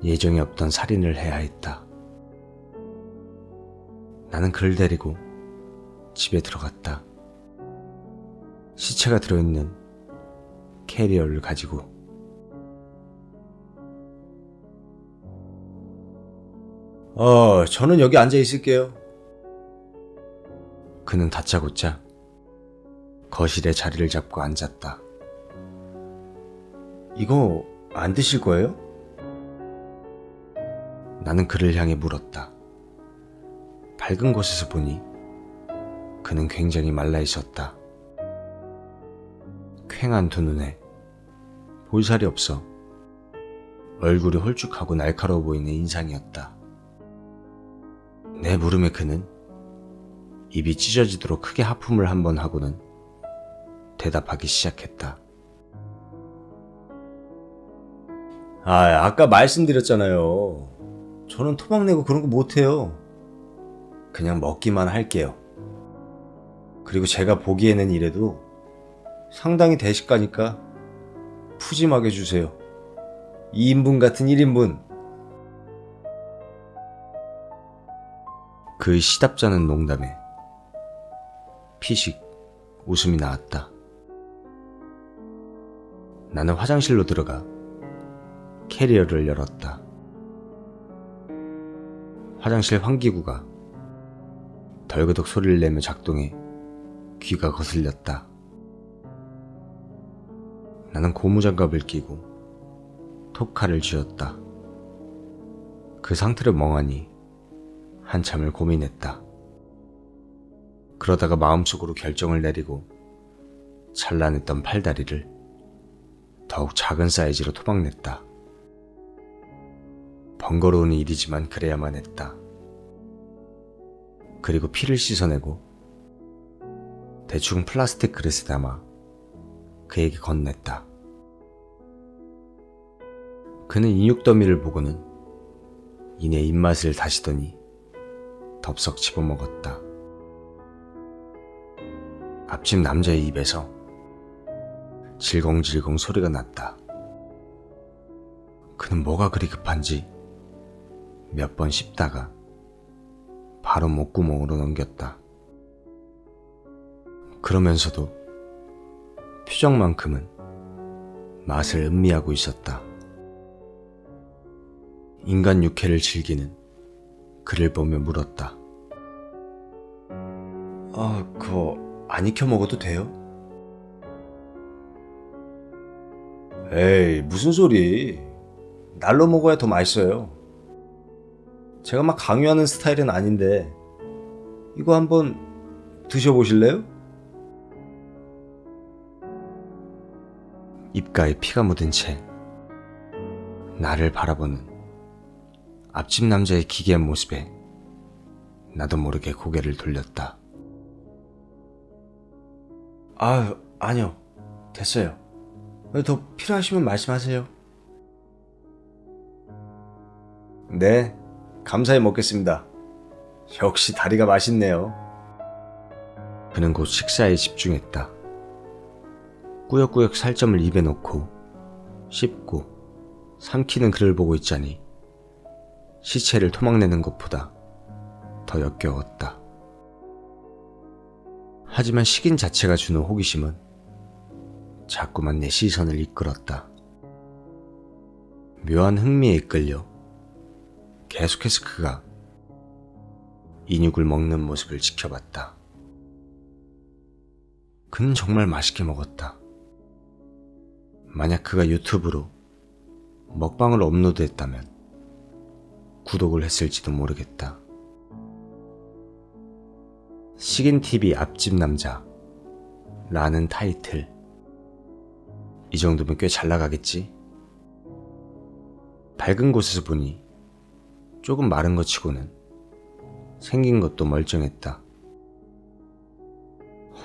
예정에 없던 살인을 해야 했다. 나는 그를 데리고 집에 들어갔다. 시체가 들어있는 캐리어를 가지고. 저는 여기 앉아 있을게요. 그는 다짜고짜 거실에 자리를 잡고 앉았다. 이거 안 드실 거예요? 나는 그를 향해 물었다. 밝은 곳에서 보니 그는 굉장히 말라 있었다. 퀭한 두 눈에 볼살이 없어 얼굴이 홀쭉하고 날카로워 보이는 인상이었다. 내 물음에 그는 입이 찢어지도록 크게 하품을 한 번 하고는 대답하기 시작했다. 아까 말씀드렸잖아요. 저는 토막내고 그런 거 못해요. 그냥 먹기만 할게요. 그리고 제가 보기에는 이래도 상당히 대식가니까 푸짐하게 주세요. 2인분 같은 1인분. 그 시답잖은 농담에 피식 웃음이 나왔다. 나는 화장실로 들어가 캐리어를 열었다. 화장실 환기구가 덜그덕 소리를 내며 작동해 귀가 거슬렸다. 나는 고무장갑을 끼고 톱칼을 쥐었다. 그 상태로 멍하니 한참을 고민했다. 그러다가 마음속으로 결정을 내리고 찬란했던 팔다리를 더욱 작은 사이즈로 토막냈다. 번거로운 일이지만 그래야만 했다. 그리고 피를 씻어내고 대충 플라스틱 그릇에 담아 그에게 건넸다. 그는 인육 더미를 보고는 이내 입맛을 다시더니 덥석 집어먹었다. 앞집 남자의 입에서 질겅질겅 소리가 났다. 그는 뭐가 그리 급한지 몇 번 씹다가 바로 목구멍으로 넘겼다. 그러면서도 표정만큼은 맛을 음미하고 있었다. 인간 육회를 즐기는 그를 보며 물었다. 그거 안 익혀 먹어도 돼요? 에이, 무슨 소리. 날로 먹어야 더 맛있어요. 제가 막 강요하는 스타일은 아닌데 이거 한번 드셔보실래요? 입가에 피가 묻은 채 나를 바라보는 앞집 남자의 기괴한 모습에 나도 모르게 고개를 돌렸다. 아니요. 됐어요. 더 필요하시면 말씀하세요. 네, 감사히 먹겠습니다. 역시 다리가 맛있네요. 그는 곧 식사에 집중했다. 꾸역꾸역 살점을 입에 넣고 씹고 삼키는 그를 보고 있자니 시체를 토막내는 것보다 더 역겨웠다. 하지만 식인 자체가 주는 호기심은 자꾸만 내 시선을 이끌었다. 묘한 흥미에 이끌려 계속해서 그가 인육을 먹는 모습을 지켜봤다. 그는 정말 맛있게 먹었다. 만약 그가 유튜브로 먹방을 업로드했다면 구독을 했을지도 모르겠다. 식인TV 앞집 남자 라는 타이틀. 이 정도면 꽤 잘 나가겠지? 밝은 곳에서 보니 조금 마른 것 치고는 생긴 것도 멀쩡했다.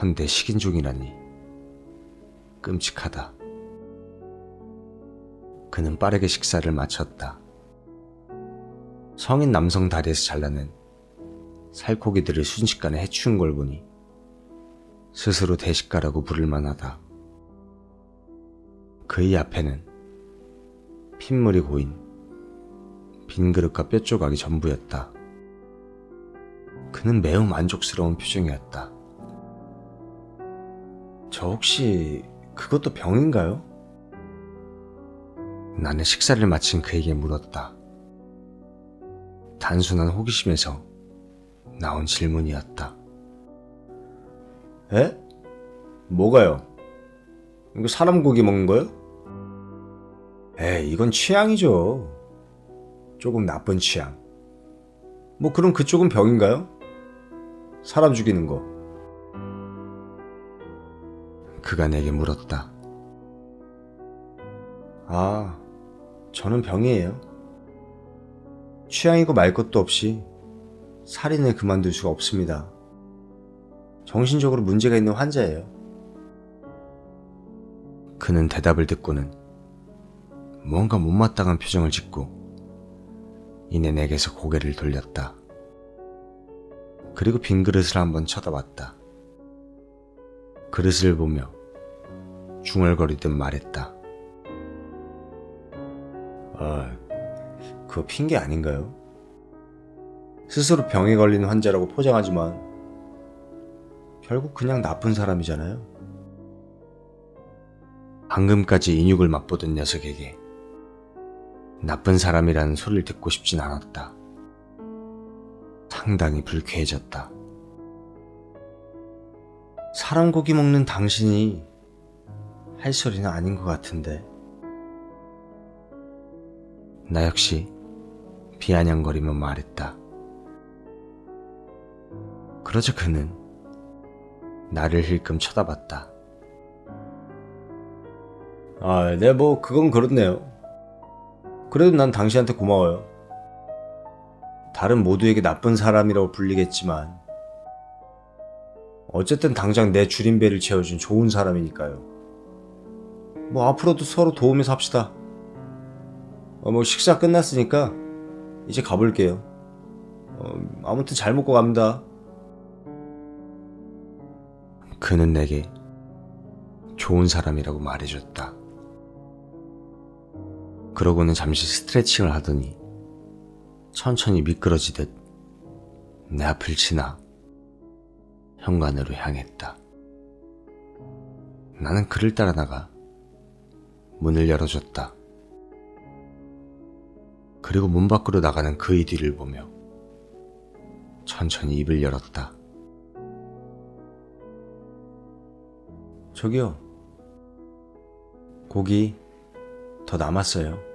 헌데 식인종이라니 끔찍하다. 그는 빠르게 식사를 마쳤다. 성인 남성 다리에서 잘라낸 살코기들을 순식간에 해치운 걸 보니 스스로 대식가라고 부를 만하다. 그의 앞에는 핏물이 고인 빈 그릇과 뼈 조각이 전부였다. 그는 매우 만족스러운 표정이었다. 저 혹시 그것도 병인가요? 나는 식사를 마친 그에게 물었다. 단순한 호기심에서 나온 질문이었다. 에? 뭐가요? 이거 사람 고기 먹는 거요? 이건 취향이죠. 조금 나쁜 취향. 뭐 그럼 그쪽은 병인가요? 사람 죽이는 거. 그가 내게 물었다. 아, 저는 병이에요. 취향이고 말 것도 없이 살인을 그만둘 수가 없습니다. 정신적으로 문제가 있는 환자예요. 그는 대답을 듣고는 무언가 못마땅한 표정을 짓고 이내 내게서 고개를 돌렸다. 그리고 빈 그릇을 한번 쳐다봤다. 그릇을 보며 중얼거리듯 말했다. 그거 핑계 아닌가요? 스스로 병에 걸린 환자라고 포장하지만 결국 그냥 나쁜 사람이잖아요. 방금까지 인육을 맛보던 녀석에게 나쁜 사람이라는 소리를 듣고 싶진 않았다. 상당히 불쾌해졌다. 사람 고기 먹는 당신이 할 소리는 아닌 것 같은데. 나 역시 비아냥거리며 말했다. 그러자 그는 나를 힐끔 쳐다봤다. 네, 뭐 그건 그렇네요. 그래도 난 당신한테 고마워요. 다른 모두에게 나쁜 사람이라고 불리겠지만 어쨌든 당장 내 줄임배를 채워준 좋은 사람이니까요. 뭐 앞으로도 서로 도우면서 합시다. 뭐 식사 끝났으니까 이제 가볼게요. 아무튼 잘 먹고 갑니다. 그는 내게 좋은 사람이라고 말해줬다. 그러고는 잠시 스트레칭을 하더니 천천히 미끄러지듯 내 앞을 지나 현관으로 향했다. 나는 그를 따라 나가 문을 열어줬다. 그리고 문 밖으로 나가는 그의 뒤를 보며 천천히 입을 열었다. 저기요. 고기 더 남았어요.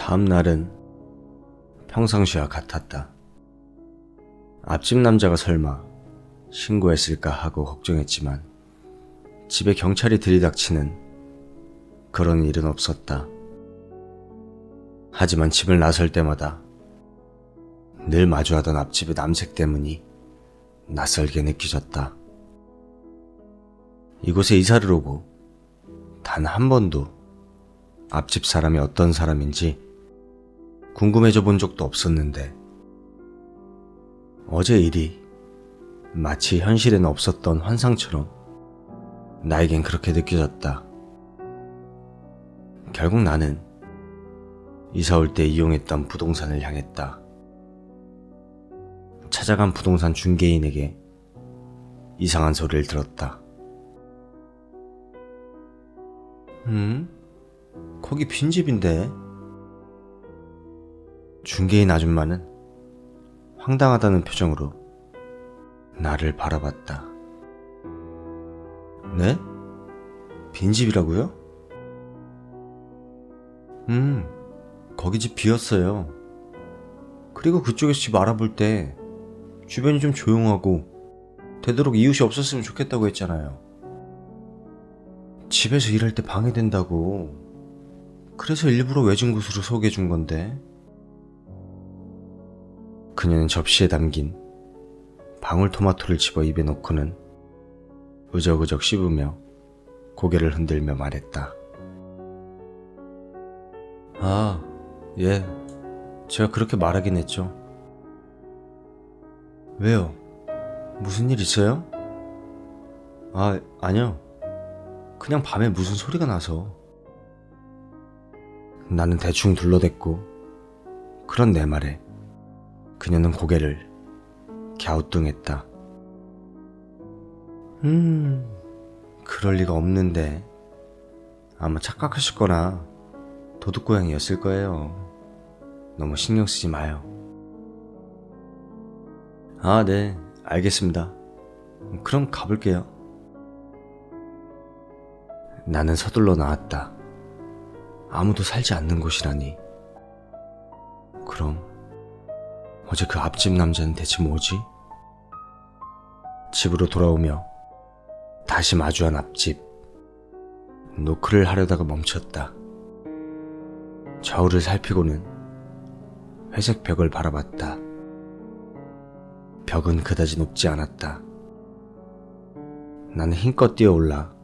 다음 날은 평상시와 같았다. 앞집 남자가 설마 신고했을까 하고 걱정했지만 집에 경찰이 들이닥치는 그런 일은 없었다. 하지만 집을 나설 때마다 늘 마주하던 앞집의 남색 때문이 낯설게 느껴졌다. 이곳에 이사를 오고 단 한 번도 앞집 사람이 어떤 사람인지 궁금해져 본 적도 없었는데 어제 일이 마치 현실에는 없었던 환상처럼 나에겐 그렇게 느껴졌다. 결국 나는 이사 올 때 이용했던 부동산을 향했다. 찾아간 부동산 중개인에게 이상한 소리를 들었다. 거기 빈집인데? 중개인 아줌마는 황당하다는 표정으로 나를 바라봤다. 네? 빈집이라고요? 거기 집 비었어요. 그리고 그쪽에서 집 알아볼 때 주변이 좀 조용하고 되도록 이웃이 없었으면 좋겠다고 했잖아요. 집에서 일할 때 방해된다고. 그래서 일부러 외진 곳으로 소개해 준 건데. 그녀는 접시에 담긴 방울토마토를 집어 입에 넣고는 으적으적 씹으며 고개를 흔들며 말했다. 아, 예. 제가 그렇게 말하긴 했죠. 왜요? 무슨 일 있어요? 아, 아니요. 그냥 밤에 무슨 소리가 나서. 나는 대충 둘러댔고 그런 내 말에 그녀는 고개를 갸우뚱했다. 그럴 리가 없는데. 아마 착각하셨거나 도둑고양이였을 거예요. 너무 신경 쓰지 마요. 아, 네, 알겠습니다. 그럼 가볼게요. 나는 서둘러 나왔다. 아무도 살지 않는 곳이라니. 그럼 어제 그 앞집 남자는 대체 뭐지? 집으로 돌아오며 다시 마주한 앞집. 노크를 하려다가 멈췄다. 좌우를 살피고는 회색 벽을 바라봤다. 벽은 그다지 높지 않았다. 나는 힘껏 뛰어올라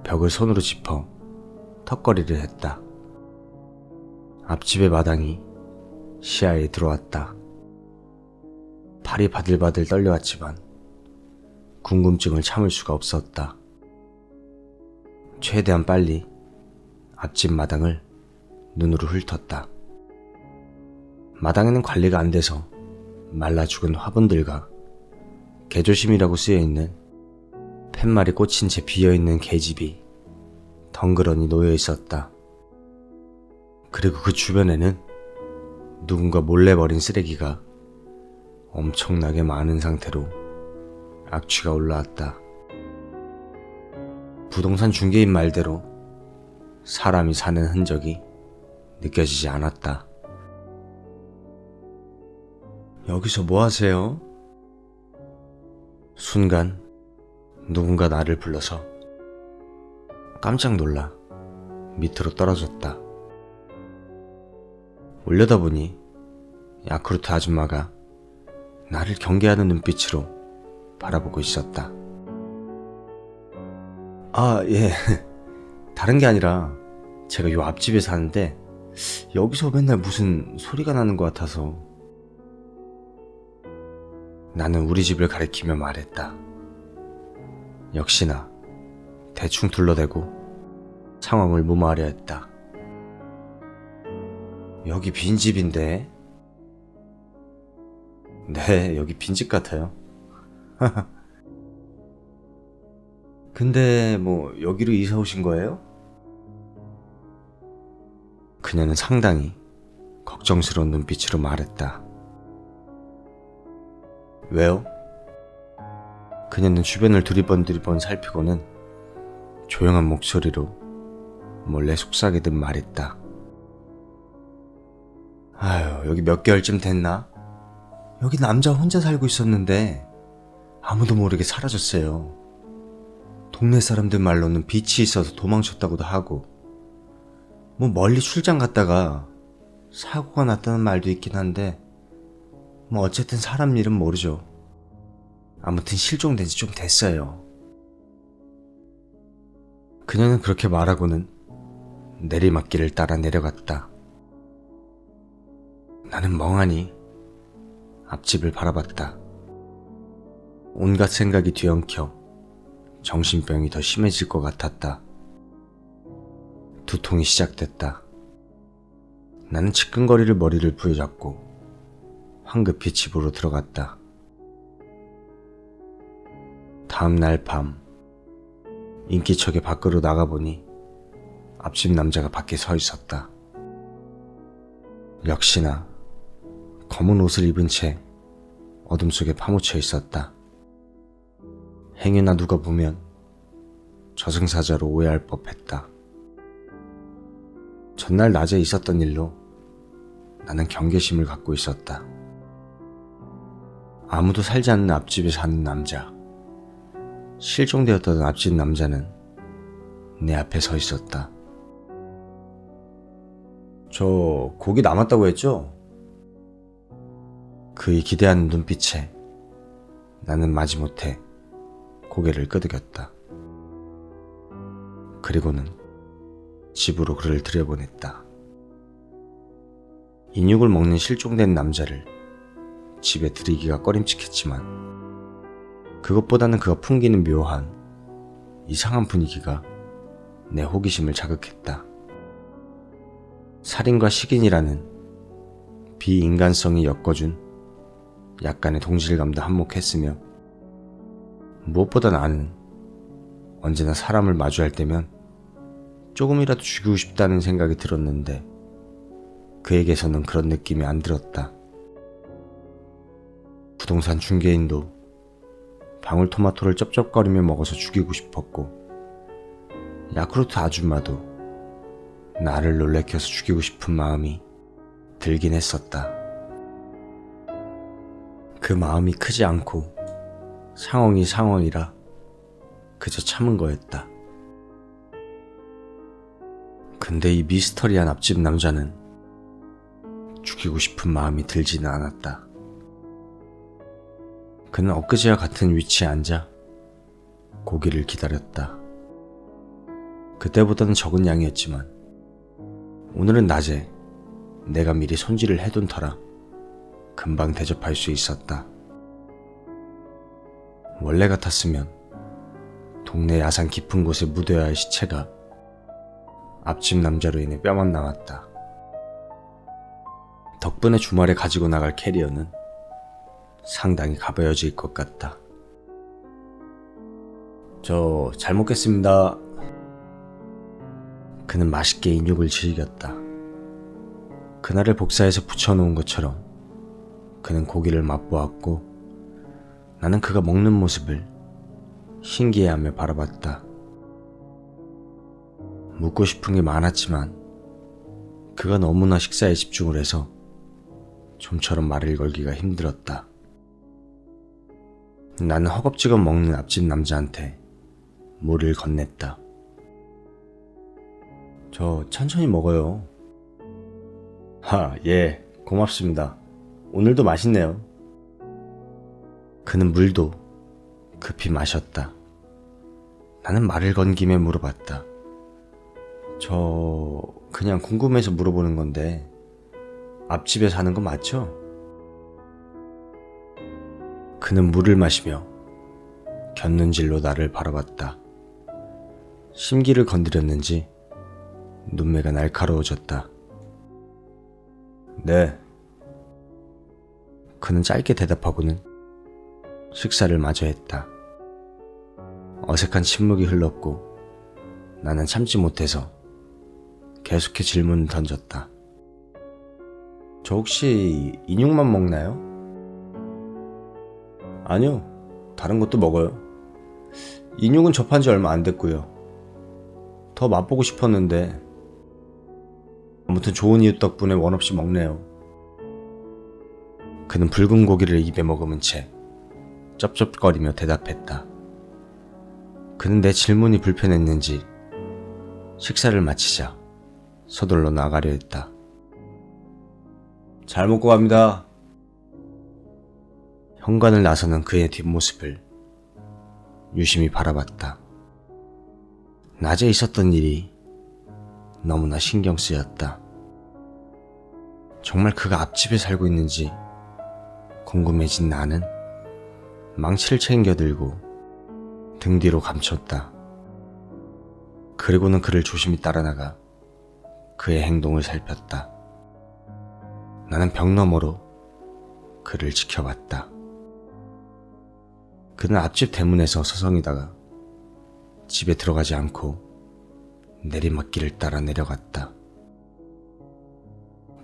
벽을 손으로 짚어 턱걸이를 했다. 앞집의 마당이 시야에 들어왔다. 팔이 바들바들 떨려왔지만 궁금증을 참을 수가 없었다. 최대한 빨리 앞집 마당을 눈으로 훑었다. 마당에는 관리가 안 돼서 말라 죽은 화분들과 개조심이라고 쓰여있는 팻말이 꽂힌 채 비어있는 개집이 덩그러니 놓여 있었다. 그리고 그 주변에는 누군가 몰래 버린 쓰레기가 엄청나게 많은 상태로 악취가 올라왔다. 부동산 중개인 말대로 사람이 사는 흔적이 느껴지지 않았다. 여기서 뭐 하세요? 순간 누군가 나를 불러서 깜짝 놀라 밑으로 떨어졌다. 올려다보니 야쿠르트 아줌마가 나를 경계하는 눈빛으로 바라보고 있었다. 아, 예. 다른 게 아니라 제가 요 앞집에 사는데 여기서 맨날 무슨 소리가 나는 것 같아서. 나는 우리 집을 가리키며 말했다. 역시나 대충 둘러대고 상황을 무마하려 했다. 여기 빈집인데. 네, 여기 빈집 같아요. 근데 뭐 여기로 이사 오신 거예요? 그녀는 상당히 걱정스러운 눈빛으로 말했다. 왜요? 그녀는 주변을 두리번 살피고는 조용한 목소리로 몰래 속삭이듯 말했다. 아유, 여기 몇 개월쯤 됐나? 여기 남자 혼자 살고 있었는데 아무도 모르게 사라졌어요. 동네 사람들 말로는 빛이 있어서 도망쳤다고도 하고, 뭐 멀리 출장 갔다가 사고가 났다는 말도 있긴 한데, 뭐 어쨌든 사람 일은 모르죠. 아무튼 실종된 지 좀 됐어요. 그녀는 그렇게 말하고는 내리막길을 따라 내려갔다. 나는 멍하니 앞집을 바라봤다. 온갖 생각이 뒤엉켜 정신병이 더 심해질 것 같았다. 두통이 시작됐다. 나는 지끈거리를 머리를 부여잡고 황급히 집으로 들어갔다. 다음 날 밤, 인기척에 밖으로 나가보니 앞집 남자가 밖에 서 있었다. 역시나 검은 옷을 입은 채 어둠 속에 파묻혀 있었다. 행여나 누가 보면 저승사자로 오해할 법했다. 전날 낮에 있었던 일로 나는 경계심을 갖고 있었다. 아무도 살지 않는 앞집에 사는 남자, 실종되었던 앞집 남자는 내 앞에 서 있었다. 저 고기 남았다고 했죠? 그의 기대하는 눈빛에 나는 마지못해 고개를 끄덕였다. 그리고는 집으로 그를 들여보냈다. 인육을 먹는 실종된 남자를 집에 들이기가 꺼림칙했지만 그것보다는 그가 풍기는 묘한 이상한 분위기가 내 호기심을 자극했다. 살인과 식인이라는 비인간성이 엮어준 약간의 동질감도 한몫했으며, 무엇보다 나는 언제나 사람을 마주할 때면 조금이라도 죽이고 싶다는 생각이 들었는데 그에게서는 그런 느낌이 안 들었다. 부동산 중개인도 방울토마토를 쩝쩝거리며 먹어서 죽이고 싶었고, 야쿠르트 아줌마도 나를 놀래켜서 죽이고 싶은 마음이 들긴 했었다. 그 마음이 크지 않고 상황이 상황이라 그저 참은 거였다. 근데 이 미스터리한 앞집 남자는 죽이고 싶은 마음이 들지는 않았다. 그는 엊그제와 같은 위치에 앉아 고기를 기다렸다. 그때보다는 적은 양이었지만 오늘은 낮에 내가 미리 손질을 해둔 터라 금방 대접할 수 있었다. 원래 같았으면 동네 야산 깊은 곳에 묻어야 할 시체가 앞집 남자로 인해 뼈만 남았다. 덕분에 주말에 가지고 나갈 캐리어는 상당히 가벼워질 것 같다. 저 잘 먹겠습니다. 그는 맛있게 인육을 즐겼다. 그날을 복사해서 붙여놓은 것처럼 그는 고기를 맛보았고, 나는 그가 먹는 모습을 신기해하며 바라봤다. 묻고 싶은 게 많았지만 그가 너무나 식사에 집중을 해서 좀처럼 말을 걸기가 힘들었다. 나는 허겁지겁 먹는 앞집 남자한테 물을 건넸다. 저 천천히 먹어요. 예, 고맙습니다. 오늘도 맛있네요. 그는 물도 급히 마셨다. 나는 말을 건 김에 물어봤다. 저 그냥 궁금해서 물어보는 건데 앞집에 사는 거 맞죠? 그는 물을 마시며 곁눈질로 나를 바라봤다. 심기를 건드렸는지 눈매가 날카로워졌다. 네. 그는 짧게 대답하고는 식사를 마저 했다. 어색한 침묵이 흘렀고 나는 참지 못해서 계속해 질문을 던졌다. 저 혹시 인육만 먹나요? 아니요, 다른 것도 먹어요. 인육은 접한 지 얼마 안 됐고요. 더 맛보고 싶었는데 아무튼 좋은 이웃 덕분에 원 없이 먹네요. 그는 붉은 고기를 입에 머금은 채 쩝쩝거리며 대답했다. 그는 내 질문이 불편했는지 식사를 마치자 서둘러 나가려 했다. 잘 먹고 갑니다. 현관을 나서는 그의 뒷모습을 유심히 바라봤다. 낮에 있었던 일이 너무나 신경 쓰였다. 정말 그가 앞집에 살고 있는지 궁금해진 나는 망치를 챙겨들고 등 뒤로 감췄다. 그리고는 그를 조심히 따라 나가 그의 행동을 살폈다. 나는 벽 너머로 그를 지켜봤다. 그는 앞집 대문에서 서성이다가 집에 들어가지 않고 내리막길을 따라 내려갔다.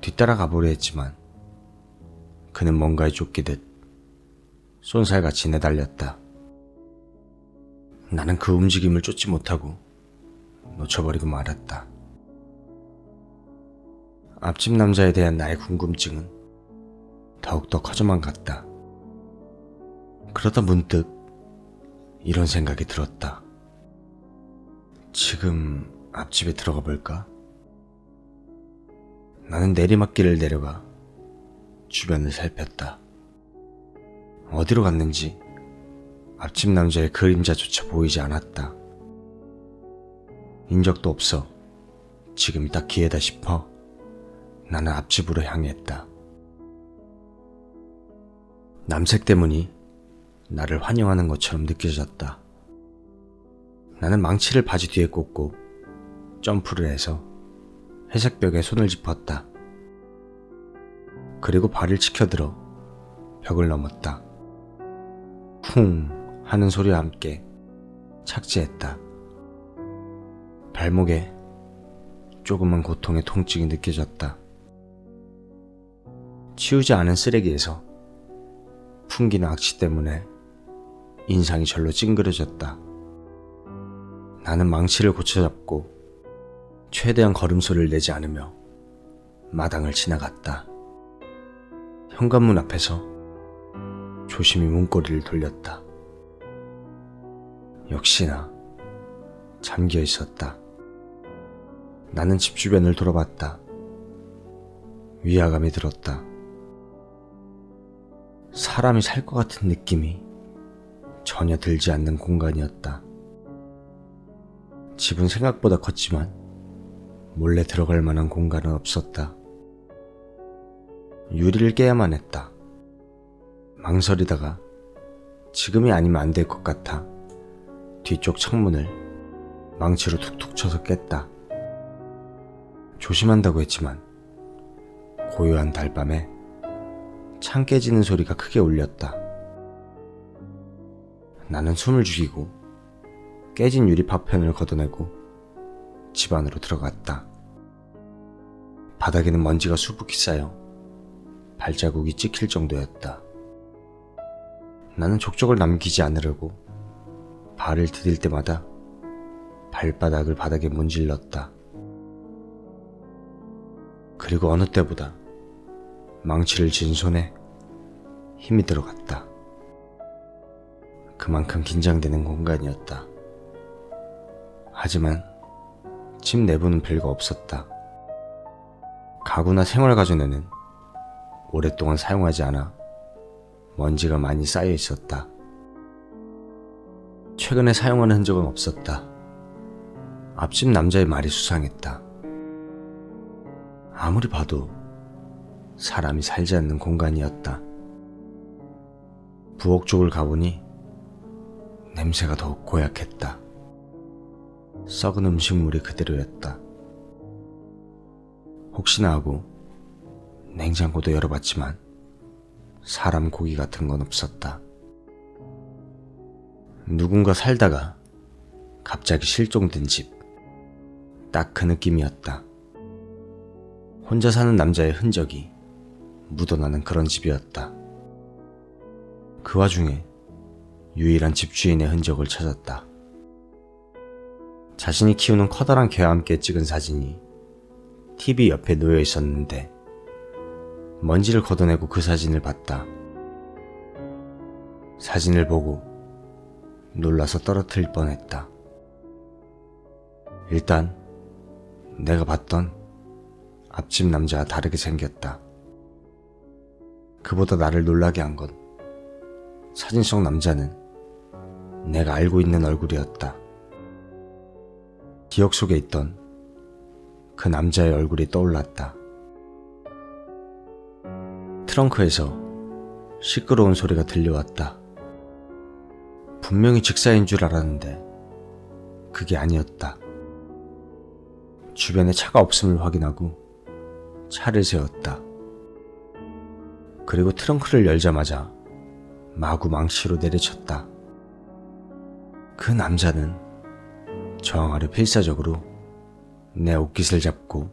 뒤따라 가보려 했지만 그는 뭔가에 쫓기듯 쏜살같이 내달렸다. 나는 그 움직임을 쫓지 못하고 놓쳐버리고 말았다. 앞집 남자에 대한 나의 궁금증은 더욱더 커져만 갔다. 그러다 문득 이런 생각이 들었다. 지금 앞집에 들어가 볼까? 나는 내리막길을 내려가 주변을 살폈다. 어디로 갔는지 앞집 남자의 그림자조차 보이지 않았다. 인적도 없어 지금이 딱 기회다 싶어 나는 앞집으로 향했다. 남색 대문이 나를 환영하는 것처럼 느껴졌다. 나는 망치를 바지 뒤에 꽂고 점프를 해서 회색 벽에 손을 짚었다. 그리고 발을 치켜들어 벽을 넘었다. 쿵 하는 소리와 함께 착지했다. 발목에 조금만 고통의 통증이 느껴졌다. 치우지 않은 쓰레기에서 풍기는 악취 때문에 인상이 절로 찡그려졌다. 나는 망치를 고쳐잡고 최대한 걸음소리를 내지 않으며 마당을 지나갔다. 현관문 앞에서 조심히 문고리를 돌렸다. 역시나 잠겨 있었다. 나는 집 주변을 돌아봤다. 위화감이 들었다. 사람이 살 것 같은 느낌이 전혀 들지 않는 공간이었다. 집은 생각보다 컸지만 몰래 들어갈 만한 공간은 없었다. 유리를 깨야만 했다. 망설이다가 지금이 아니면 안 될 것 같아 뒤쪽 창문을 망치로 툭툭 쳐서 깼다. 조심한다고 했지만 고요한 달밤에 창 깨지는 소리가 크게 울렸다. 나는 숨을 죽이고 깨진 유리 파편을 걷어내고 집 안으로 들어갔다. 바닥에는 먼지가 수북히 쌓여 발자국이 찍힐 정도였다. 나는 족적을 남기지 않으려고 발을 디딜 때마다 발바닥을 바닥에 문질렀다. 그리고 어느 때보다 망치를 쥔 손에 힘이 들어갔다. 그만큼 긴장되는 공간이었다. 하지만 집 내부는 별거 없었다. 가구나 생활가전에는 오랫동안 사용하지 않아 먼지가 많이 쌓여 있었다. 최근에 사용하는 흔적은 없었다. 앞집 남자의 말이 수상했다. 아무리 봐도 사람이 살지 않는 공간이었다. 부엌 쪽을 가보니 냄새가 더욱 고약했다. 썩은 음식물이 그대로였다. 혹시나 하고 냉장고도 열어봤지만 사람 고기 같은 건 없었다. 누군가 살다가 갑자기 실종된 집, 딱 그 느낌이었다. 혼자 사는 남자의 흔적이 묻어나는 그런 집이었다. 그 와중에 유일한 집주인의 흔적을 찾았다. 자신이 키우는 커다란 개와 함께 찍은 사진이 TV 옆에 놓여 있었는데 먼지를 걷어내고 그 사진을 봤다. 사진을 보고 놀라서 떨어뜨릴 뻔했다. 일단 내가 봤던 앞집 남자와 다르게 생겼다. 그보다 나를 놀라게 한 건 사진 속 남자는 내가 알고 있는 얼굴이었다. 기억 속에 있던 그 남자의 얼굴이 떠올랐다. 트렁크에서 시끄러운 소리가 들려왔다. 분명히 직사인 줄 알았는데 그게 아니었다. 주변에 차가 없음을 확인하고 차를 세웠다. 그리고 트렁크를 열자마자 마구 망치로 내려쳤다. 그 남자는 저항 아래 필사적으로 내 옷깃을 잡고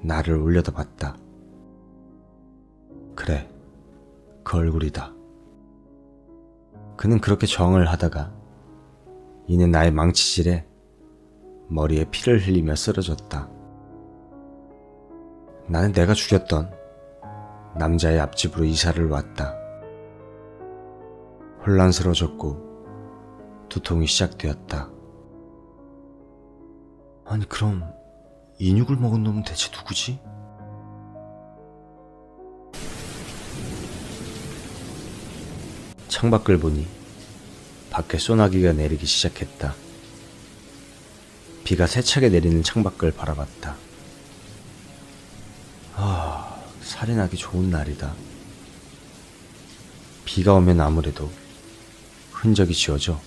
나를 올려다 봤다. 그래, 그 얼굴이다. 그는 그렇게 저항을 하다가 이내 나의 망치질에 머리에 피를 흘리며 쓰러졌다. 나는 내가 죽였던 남자의 앞집으로 이사를 왔다. 혼란스러워졌고 두통이 시작되었다. 아니 그럼 인육을 먹은 놈은 대체 누구지? 창밖을 보니 밖에 소나기가 내리기 시작했다. 비가 세차게 내리는 창밖을 바라봤다. 살인하기 좋은 날이다. 비가 오면 아무래도 흔적이 지워져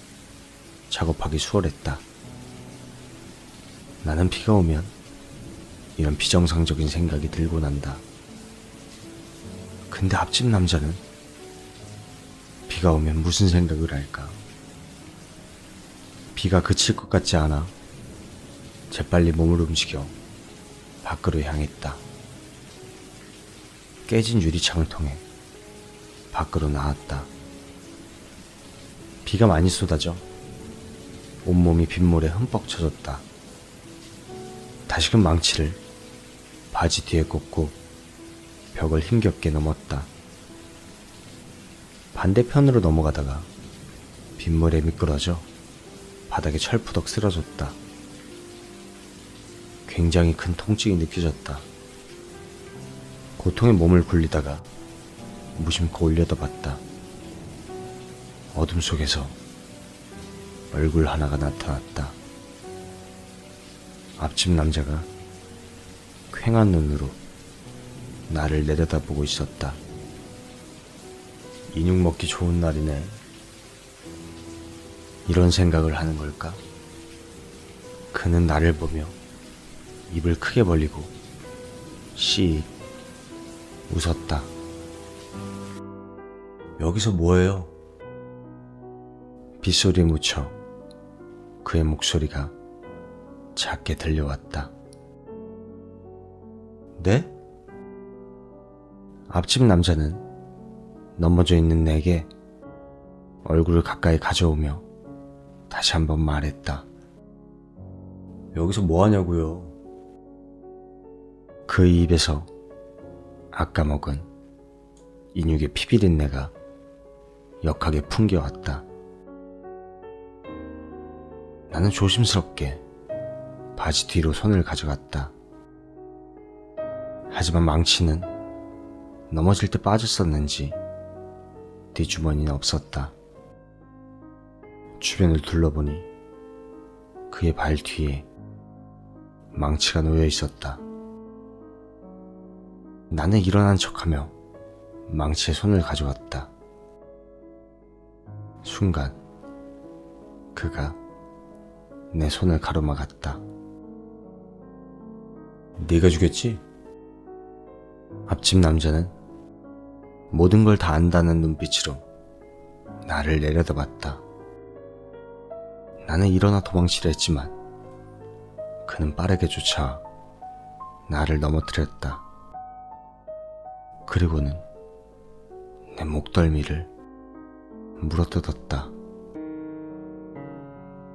작업하기 수월했다. 나는 비가 오면 이런 비정상적인 생각이 들고 난다. 근데 앞집 남자는 비가 오면 무슨 생각을 할까? 비가 그칠 것 같지 않아 재빨리 몸을 움직여 밖으로 향했다. 깨진 유리창을 통해 밖으로 나왔다. 비가 많이 쏟아져 온몸이 빗물에 흠뻑 젖었다. 다시금 망치를 바지 뒤에 꽂고 벽을 힘겹게 넘었다. 반대편으로 넘어가다가 빗물에 미끄러져 바닥에 철푸덕 쓰러졌다. 굉장히 큰 통증이 느껴졌다. 고통에 몸을 굴리다가 무심코 올려다 봤다. 어둠 속에서 얼굴 하나가 나타났다. 앞집 남자가 퀭한 눈으로 나를 내려다보고 있었다. 인육 먹기 좋은 날이네. 이런 생각을 하는 걸까? 그는 나를 보며 입을 크게 벌리고 씩 웃었다. 여기서 뭐해요? 빗소리에 묻혀 그의 목소리가 작게 들려왔다. 네? 앞집 남자는 넘어져 있는 내게 얼굴을 가까이 가져오며 다시 한번 말했다. 여기서 뭐하냐고요? 그 입에서 아까 먹은 인육의 피비린내가 역하게 풍겨왔다. 나는 조심스럽게 바지 뒤로 손을 가져갔다. 하지만 망치는 넘어질 때 빠졌었는지 뒷주머니는 없었다. 주변을 둘러보니 그의 발 뒤에 망치가 놓여 있었다. 나는 일어난 척하며 망치에 손을 가져왔다. 순간 그가 내 손을 가로막았다. 네가 죽였지? 앞집 남자는 모든 걸 다 안다는 눈빛으로 나를 내려다봤다. 나는 일어나 도망치려 했지만 그는 빠르게 쫓아와 나를 넘어뜨렸다. 그리고는 내 목덜미를 물어뜯었다.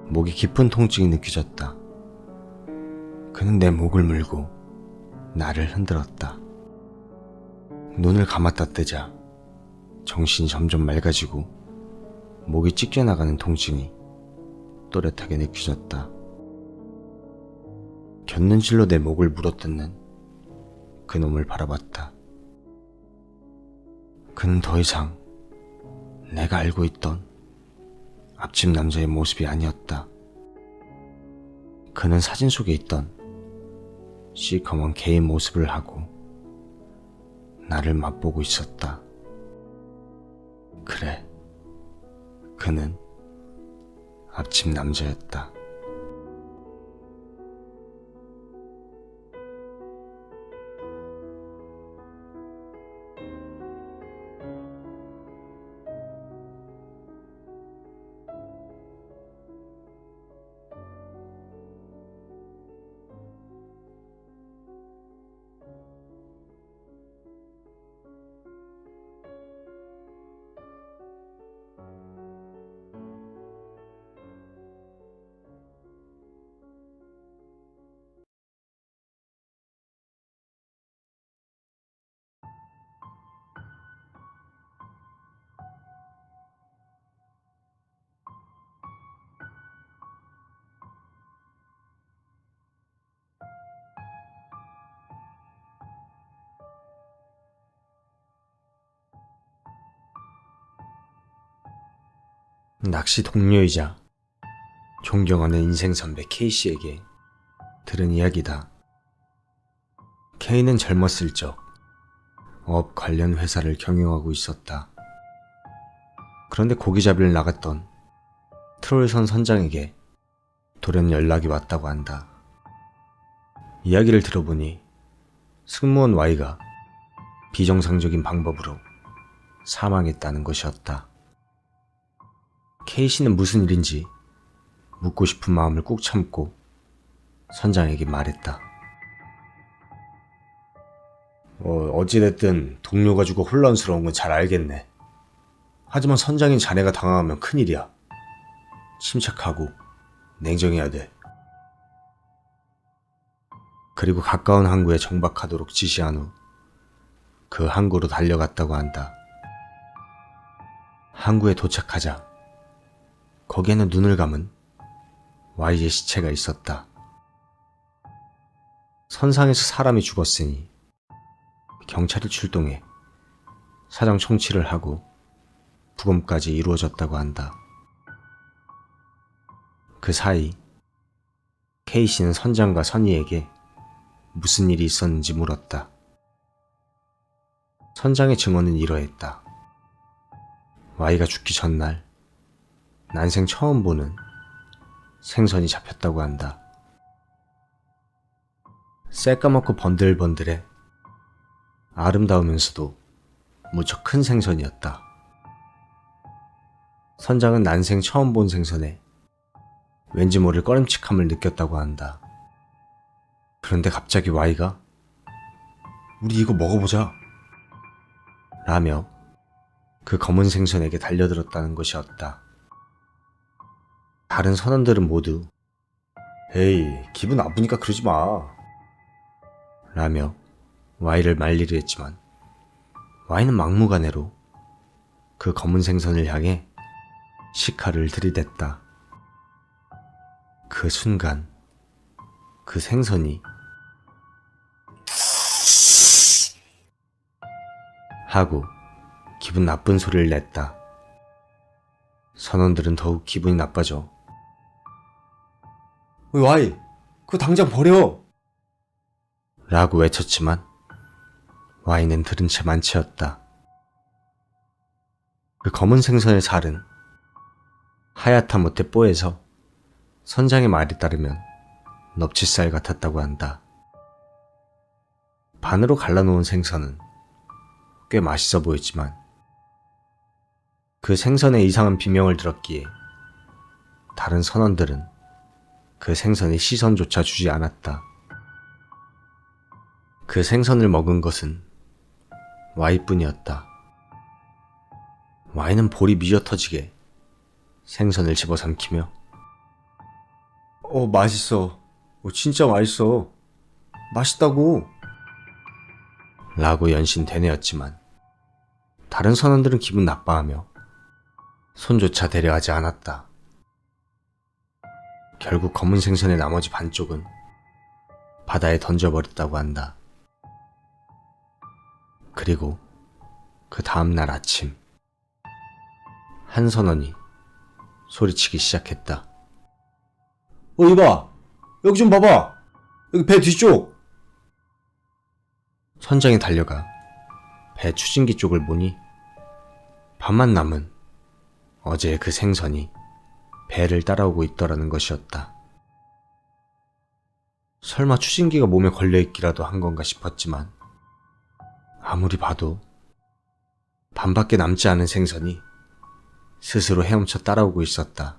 목이 깊은 통증이 느껴졌다. 그는 내 목을 물고 나를 흔들었다. 눈을 감았다 뜨자 정신이 점점 맑아지고 목이 찢겨나가는 통증이 또렷하게 느껴졌다. 곁눈질로 내 목을 물어뜯는 그놈을 바라봤다. 그는 더 이상 내가 알고 있던 앞집 남자의 모습이 아니었다. 그는 사진 속에 있던 시커먼 개의 모습을 하고 나를 맛보고 있었다. 그래, 그는 앞집 남자였다. 낚시 동료이자 존경하는 인생 선배 K씨에게 들은 이야기다. K는 젊었을 적 어업 관련 회사를 경영하고 있었다. 그런데 고기잡이를 나갔던 트롤선 선장에게 돌연 연락이 왔다고 한다. 이야기를 들어보니 승무원 Y가 비정상적인 방법으로 사망했다는 것이었다. K씨는 무슨 일인지 묻고 싶은 마음을 꾹 참고 선장에게 말했다. 어찌됐든 동료가 죽어 혼란스러운 건 잘 알겠네. 하지만 선장인 자네가 당황하면 큰일이야. 침착하고 냉정해야 돼. 그리고 가까운 항구에 정박하도록 지시한 후 그 항구로 달려갔다고 한다. 항구에 도착하자 거기에는 눈을 감은 Y의 시체가 있었다. 선상에서 사람이 죽었으니 경찰이 출동해 사장 총치를 하고 부검까지 이루어졌다고 한다. 그 사이 K씨는 선장과 선의에게 무슨 일이 있었는지 물었다. 선장의 증언은 이러했다. Y가 죽기 전날 난생 처음 보는 생선이 잡혔다고 한다. 새까맣고 번들번들해 아름다우면서도 무척 큰 생선이었다. 선장은 난생 처음 본 생선에 왠지 모를 꺼림칙함을 느꼈다고 한다. 그런데 갑자기 Y가 "우리 이거 먹어보자" 라며 그 검은 생선에게 달려들었다는 것이었다. 다른 선원들은 모두 "에이, 기분 나쁘니까 그러지 마" 라며 Y를 말리려 했지만 Y는 막무가내로 그 검은 생선을 향해 식칼을 들이댔다. 그 순간 그 생선이 하고 기분 나쁜 소리를 냈다. 선원들은 더욱 기분이 나빠져 "Y, 그거 당장 버려" 라고 외쳤지만 Y는 들은 채 만취였다. 그 검은 생선의 살은 하얗다 못해 뽀해서 선장의 말에 따르면 넙치살 같았다고 한다. 반으로 갈라놓은 생선은 꽤 맛있어 보였지만 그 생선에 이상한 비명을 들었기에 다른 선원들은 그 생선에 시선조차 주지 않았다. 그 생선을 먹은 것은 Y뿐이었다. Y는 볼이 미어터지게 생선을 집어삼키며 맛있어. 진짜 맛있어. 맛있다고" 라고 연신 되뇌었지만 다른 선원들은 기분 나빠하며 손조차 대려하지 않았다. 결국 검은 생선의 나머지 반쪽은 바다에 던져버렸다고 한다. 그리고 그 다음날 아침 한 선원이 소리치기 시작했다. 이봐! 여기 좀 봐봐! 여기 배 뒤쪽! 선장이 달려가 배 추진기 쪽을 보니 밤만 남은 어제의 그 생선이 배를 따라오고 있더라는 것이었다. 설마 추진기가 몸에 걸려있기라도 한 건가 싶었지만 아무리 봐도 반밖에 남지 않은 생선이 스스로 헤엄쳐 따라오고 있었다.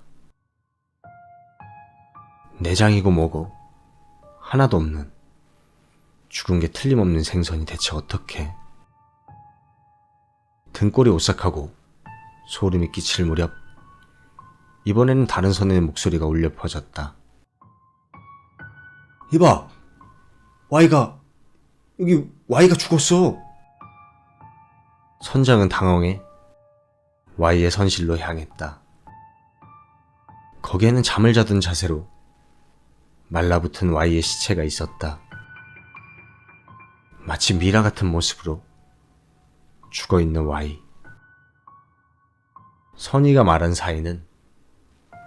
내장이고 뭐고 하나도 없는 죽은 게 틀림없는 생선이 대체 어떻게. 등골이 오싹하고 소름이 끼칠 무렵 이번에는 다른 선원의 목소리가 울려 퍼졌다. 이봐! 여기 Y가 죽었어! 선장은 당황해 Y의 선실로 향했다. 거기에는 잠을 자던 자세로 말라붙은 Y의 시체가 있었다. 마치 미라 같은 모습으로 죽어있는 Y. 선이가 말한 사이는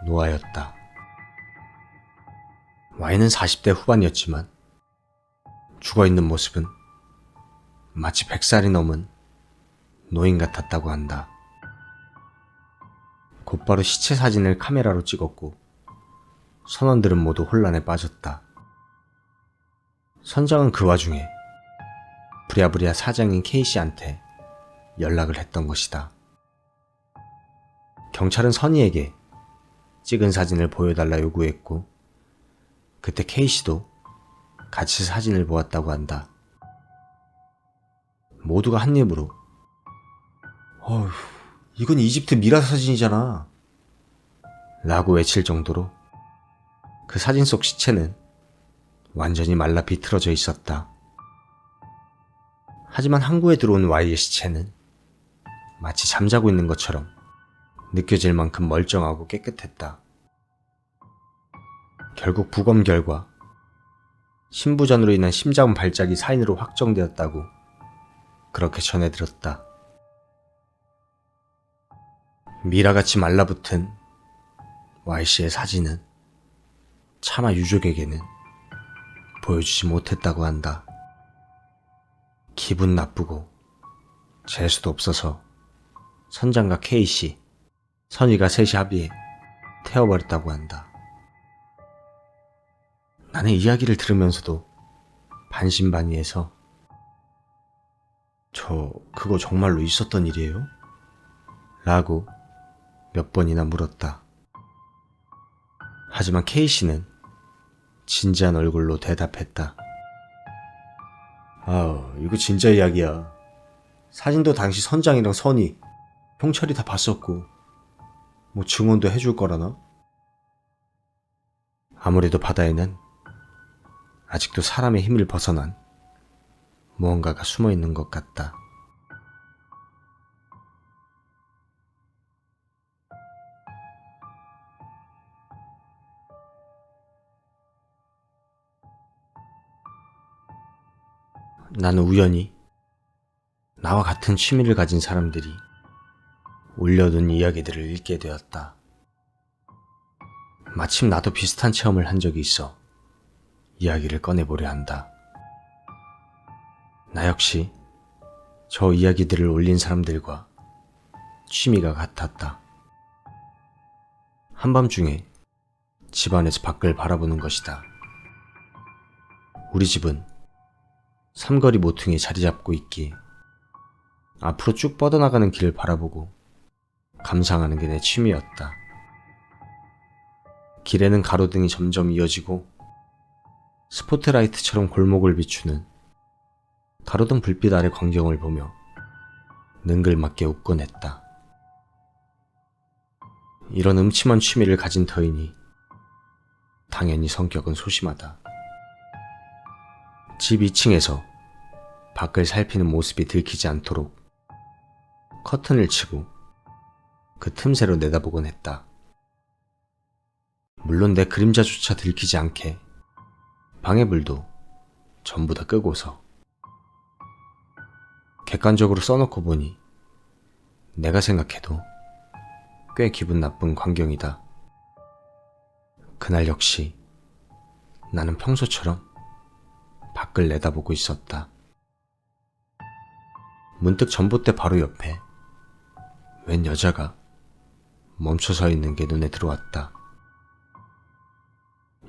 노아였다. Y는 40대 후반이었지만 죽어있는 모습은 마치 100살이 넘은 노인 같았다고 한다. 곧바로 시체 사진을 카메라로 찍었고 선원들은 모두 혼란에 빠졌다. 선장은 그 와중에 부랴부랴 사장인 K씨한테 연락을 했던 것이다. 경찰은 선이에게 찍은 사진을 보여달라 요구했고 그때 K씨도 같이 사진을 보았다고 한다. 모두가 한 입으로 어휴, 이건 이집트 미라 사진이잖아. 라고 외칠 정도로 그 사진 속 시체는 완전히 말라 비틀어져 있었다. 하지만 항구에 들어온 Y의 시체는 마치 잠자고 있는 것처럼 느껴질 만큼 멀쩡하고 깨끗했다. 결국 부검 결과 심부전으로 인한 심장 발작이 사인으로 확정되었다고 그렇게 전해들었다. 미라같이 말라붙은 Y씨의 사진은 차마 유족에게는 보여주지 못했다고 한다. 기분 나쁘고 재수도 없어서 선장과 K씨, 선이가 셋이 합의해 태워버렸다고 한다. 나는 이야기를 들으면서도 반신반의해서 그거 정말로 있었던 일이에요? 라고 몇 번이나 물었다. 하지만 K씨는 진지한 얼굴로 대답했다. 이거 진짜 이야기야. 사진도 당시 선장이랑 선이, 형철이 다 봤었고 뭐 증언도 해줄 거라나? 아무래도 바다에는 아직도 사람의 힘을 벗어난 무언가가 숨어 있는 것 같다. 나는 우연히 나와 같은 취미를 가진 사람들이 올려둔 이야기들을 읽게 되었다. 마침 나도 비슷한 체험을 한 적이 있어 이야기를 꺼내보려 한다. 나 역시 저 이야기들을 올린 사람들과 취미가 같았다. 한밤중에 집안에서 밖을 바라보는 것이다. 우리 집은 삼거리 모퉁이에 자리 잡고 있기에 앞으로 쭉 뻗어나가는 길을 바라보고 감상하는 게 내 취미였다. 길에는 가로등이 점점 이어지고 스포트라이트처럼 골목을 비추는 가로등 불빛 아래 광경을 보며 능글맞게 웃곤 했다. 이런 음침한 취미를 가진 터이니 당연히 성격은 소심하다. 집 2층에서 밖을 살피는 모습이 들키지 않도록 커튼을 치고 그 틈새로 내다보곤 했다. 물론 내 그림자조차 들키지 않게 방의 불도 전부 다 끄고서. 객관적으로 써놓고 보니 내가 생각해도 꽤 기분 나쁜 광경이다. 그날 역시 나는 평소처럼 밖을 내다보고 있었다. 문득 전봇대 바로 옆에 웬 여자가 멈춰 서 있는 게 눈에 들어왔다.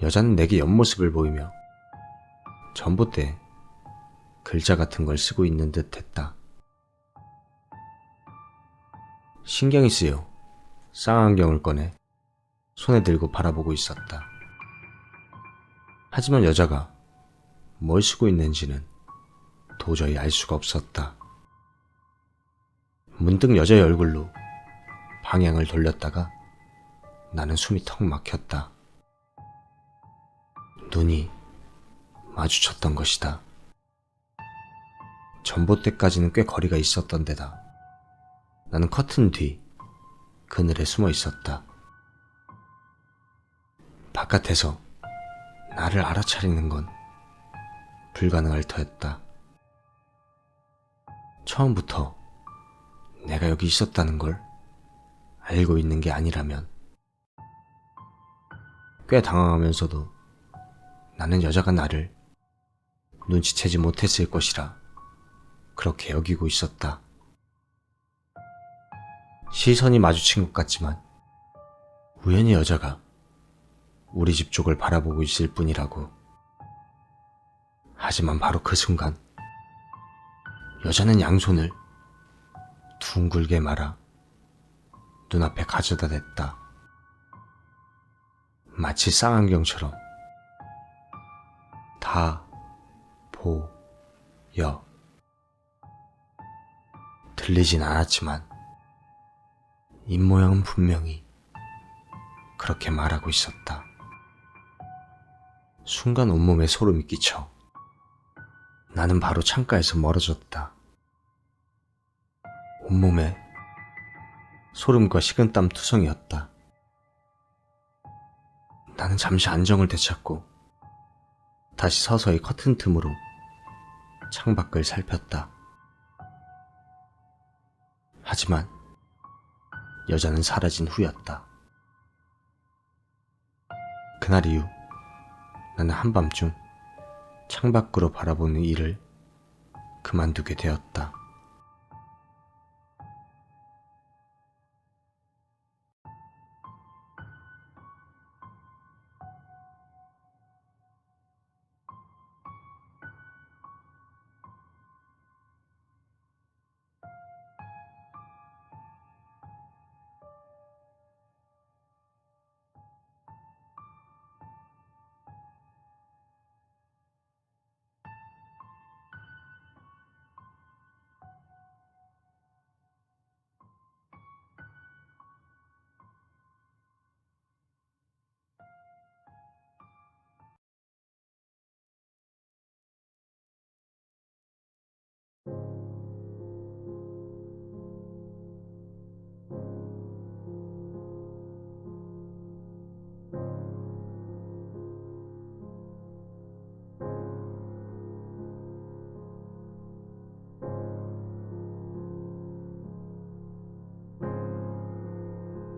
여자는 내게 옆모습을 보이며 전봇대에 글자 같은 걸 쓰고 있는 듯 했다. 신경이 쓰여 쌍안경을 꺼내 손에 들고 바라보고 있었다. 하지만 여자가 뭘 쓰고 있는지는 도저히 알 수가 없었다. 문득 여자의 얼굴로 방향을 돌렸다가 나는 숨이 턱 막혔다. 눈이 마주쳤던 것이다. 전봇대까지는 꽤 거리가 있었던 데다 나는 커튼 뒤 그늘에 숨어 있었다. 바깥에서 나를 알아차리는 건 불가능할 터였다. 처음부터 내가 여기 있었다는 걸 알고 있는 게 아니라면. 꽤 당황하면서도 나는 여자가 나를 눈치채지 못했을 것이라 그렇게 여기고 있었다. 시선이 마주친 것 같지만 우연히 여자가 우리 집 쪽을 바라보고 있을 뿐이라고. 하지만 바로 그 순간 여자는 양손을 둥글게 말아 눈앞에 가져다 댔다. 마치 쌍안경처럼 다 보여. 들리진 않았지만 입모양은 분명히 그렇게 말하고 있었다. 순간 온몸에 소름이 끼쳐 나는 바로 창가에서 멀어졌다. 온몸에 소름과 식은땀 투성이었다. 나는 잠시 안정을 되찾고 다시 서서히 커튼 틈으로 창밖을 살폈다. 하지만 여자는 사라진 후였다. 그날 이후 나는 한밤중 창밖으로 바라보는 일을 그만두게 되었다.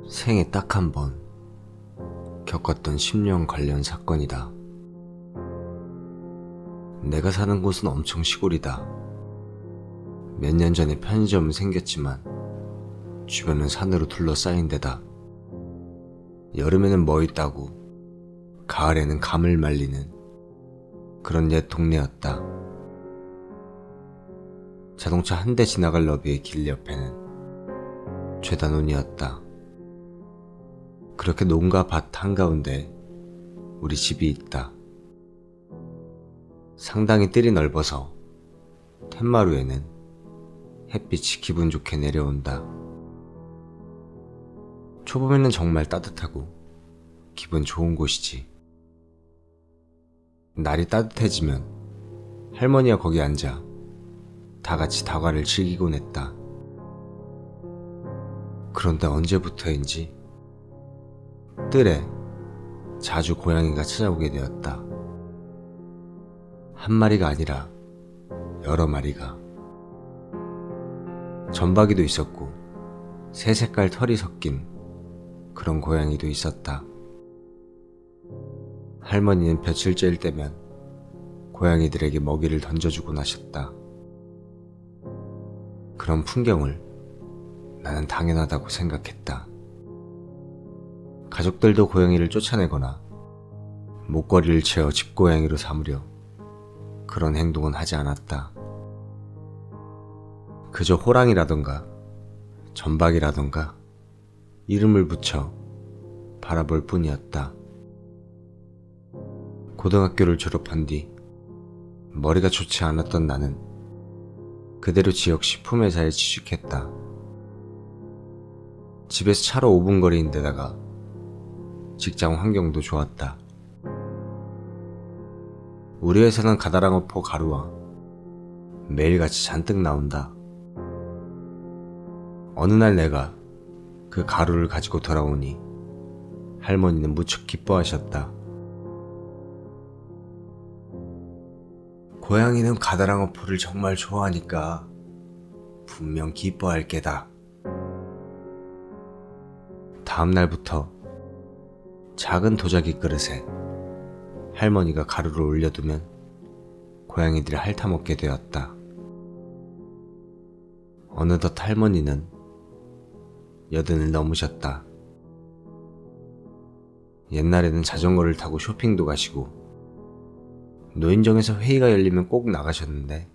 생에 딱 한 번 겪었던 심령 관련 사건이다. 내가 사는 곳은 엄청 시골이다. 몇 년 전에 편의점은 생겼지만 주변은 산으로 둘러싸인 데다 여름에는 뭐 있다고 가을에는 감을 말리는 그런 옛 동네였다. 자동차 한 대 지나갈 너비의 길 옆에는 죄다 논이었다. 그렇게 논과 밭 한가운데 우리 집이 있다. 상당히 뜰이 넓어서 텐마루에는 햇빛이 기분 좋게 내려온다. 초봄에는 정말 따뜻하고 기분 좋은 곳이지. 날이 따뜻해지면 할머니가 거기 앉아 다 같이 다과를 즐기곤 했다. 그런데 언제부터인지 뜰에 자주 고양이가 찾아오게 되었다. 한 마리가 아니라 여러 마리가. 점박이도 있었고 새 색깔 털이 섞인 그런 고양이도 있었다. 할머니는 며칠째일 때면 고양이들에게 먹이를 던져주곤 하셨다. 그런 풍경을 나는 당연하다고 생각했다. 가족들도 고양이를 쫓아내거나 목걸이를 채워 집고양이로 삼으려 그런 행동은 하지 않았다. 그저 호랑이라던가 점박이라던가 이름을 붙여 바라볼 뿐이었다. 고등학교를 졸업한 뒤 머리가 좋지 않았던 나는 그대로 지역 식품회사에 취직했다. 집에서 차로 5분 거리인 데다가 직장 환경도 좋았다. 우리 회사는 가다랑어포 가루와 매일같이 잔뜩 나온다. 어느 날 내가 그 가루를 가지고 돌아오니 할머니는 무척 기뻐하셨다. 고양이는 가다랑어포를 정말 좋아하니까 분명 기뻐할 게다. 다음 날부터 작은 도자기 그릇에 할머니가 가루를 올려두면 고양이들이 핥아먹게 되었다. 어느덧 할머니는 80을 넘으셨다. 옛날에는 자전거를 타고 쇼핑도 가시고 노인정에서 회의가 열리면 꼭 나가셨는데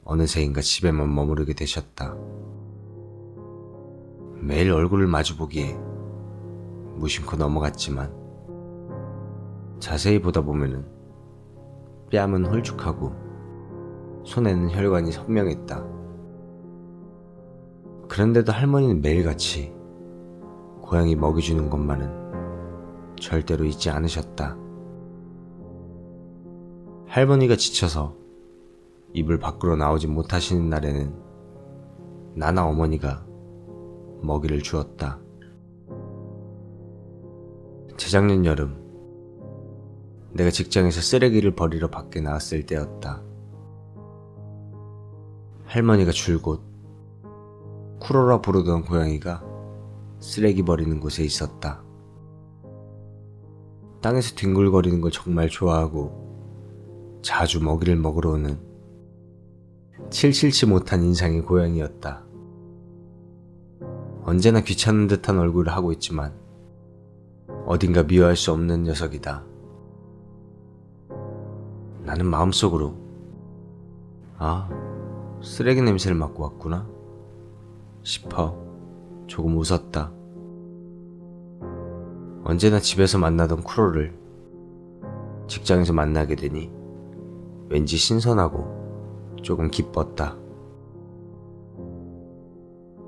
어느새인가 집에만 머무르게 되셨다. 매일 얼굴을 마주보기에 무심코 넘어갔지만 자세히 보다 보면은 뺨은 홀쭉하고 손에는 혈관이 선명했다. 그런데도 할머니는 매일같이 고양이 먹이 주는 것만은 절대로 잊지 않으셨다. 할머니가 지쳐서 이불 밖으로 나오지 못하시는 날에는 나나 어머니가 먹이를 주었다. 재작년 여름 내가 직장에서 쓰레기를 버리러 밖에 나왔을 때였다. 할머니가 줄곧 쿠로라 부르던 고양이가 쓰레기 버리는 곳에 있었다. 땅에서 뒹굴거리는 걸 정말 좋아하고 자주 먹이를 먹으러 오는 칠칠치 못한 인상의 고양이였다. 언제나 귀찮은 듯한 얼굴을 하고 있지만 어딘가 미워할 수 없는 녀석이다. 나는 마음속으로 쓰레기 냄새를 맡고 왔구나 싶어 조금 웃었다. 언제나 집에서 만나던 쿠로를 직장에서 만나게 되니 왠지 신선하고 조금 기뻤다.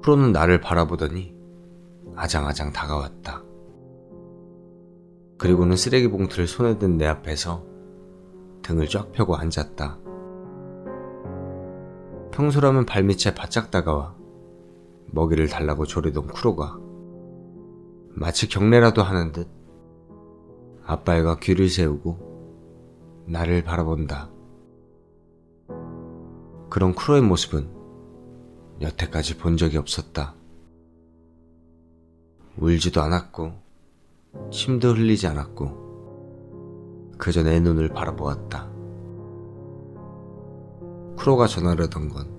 쿠로는 나를 바라보더니 아장아장 다가왔다. 그리고는 쓰레기 봉투를 손에 든 내 앞에서 등을 쫙 펴고 앉았다. 평소라면 발밑에 바짝 다가와 먹이를 달라고 조르던 쿠로가 마치 경례라도 하는 듯 앞발과 귀를 세우고 나를 바라본다. 그런 쿠로의 모습은 여태까지 본 적이 없었다. 울지도 않았고 침도 흘리지 않았고 그저 내 눈을 바라보았다. 쿠로가 전하려던 건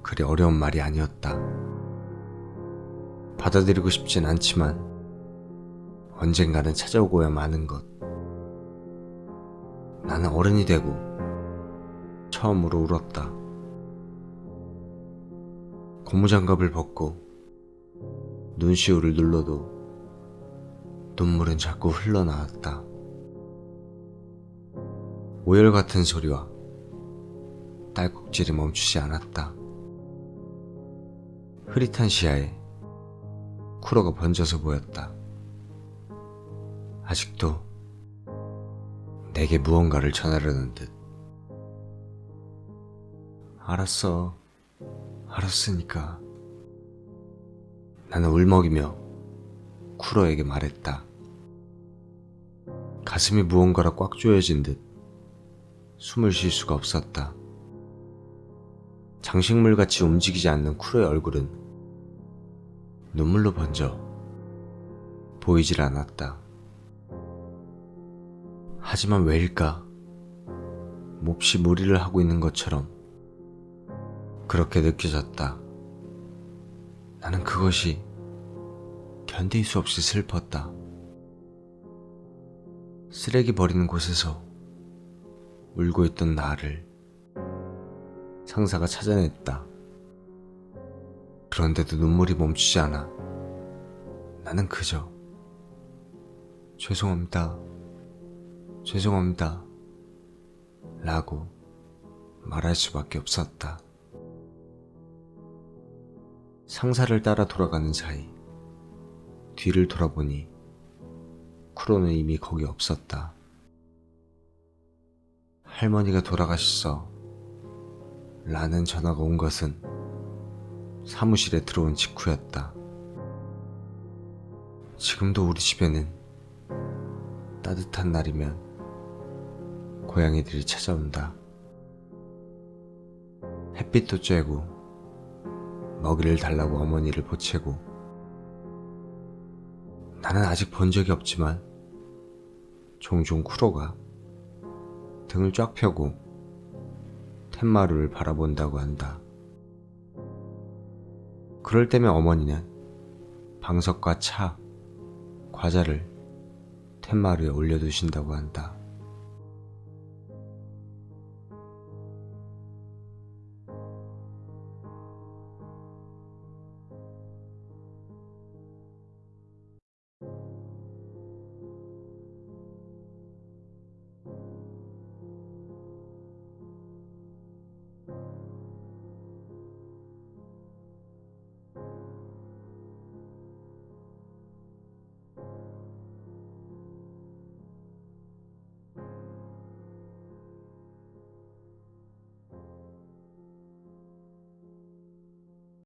그리 어려운 말이 아니었다. 받아들이고 싶진 않지만 언젠가는 찾아오고야 마는 것. 나는 어른이 되고 처음으로 울었다. 고무장갑을 벗고 눈시울을 눌러도 눈물은 자꾸 흘러나왔다. 오열 같은 소리와 딸꾹질이 멈추지 않았다. 흐릿한 시야에 쿠로가 번져서 보였다. 아직도 내게 무언가를 전하려는 듯. 알았어. 알았으니까. 나는 울먹이며 쿠로에게 말했다. 가슴이 무언가로 꽉 조여진 듯 숨을 쉴 수가 없었다. 장식물같이 움직이지 않는 쿠로의 얼굴은 눈물로 번져 보이질 않았다. 하지만 왜일까? 몹시 무리를 하고 있는 것처럼 그렇게 느껴졌다. 나는 그것이 견딜 수 없이 슬펐다. 쓰레기 버리는 곳에서 울고 있던 나를 상사가 찾아냈다. 그런데도 눈물이 멈추지 않아. 나는 그저 죄송합니다. 죄송합니다. 라고 말할 수밖에 없었다. 상사를 따라 돌아가는 사이 뒤를 돌아보니 쿠로는 이미 거기 없었다. 할머니가 돌아가셨어 라는 전화가 온 것은 사무실에 들어온 직후였다. 지금도 우리 집에는 따뜻한 날이면 고양이들이 찾아온다. 햇빛도 쬐고 먹이를 달라고 어머니를 보채고. 나는 아직 본 적이 없지만 종종 쿠로가 등을 쫙 펴고 텐마루를 바라본다고 한다. 그럴 때면 어머니는 방석과 차, 과자를 텐마루에 올려두신다고 한다.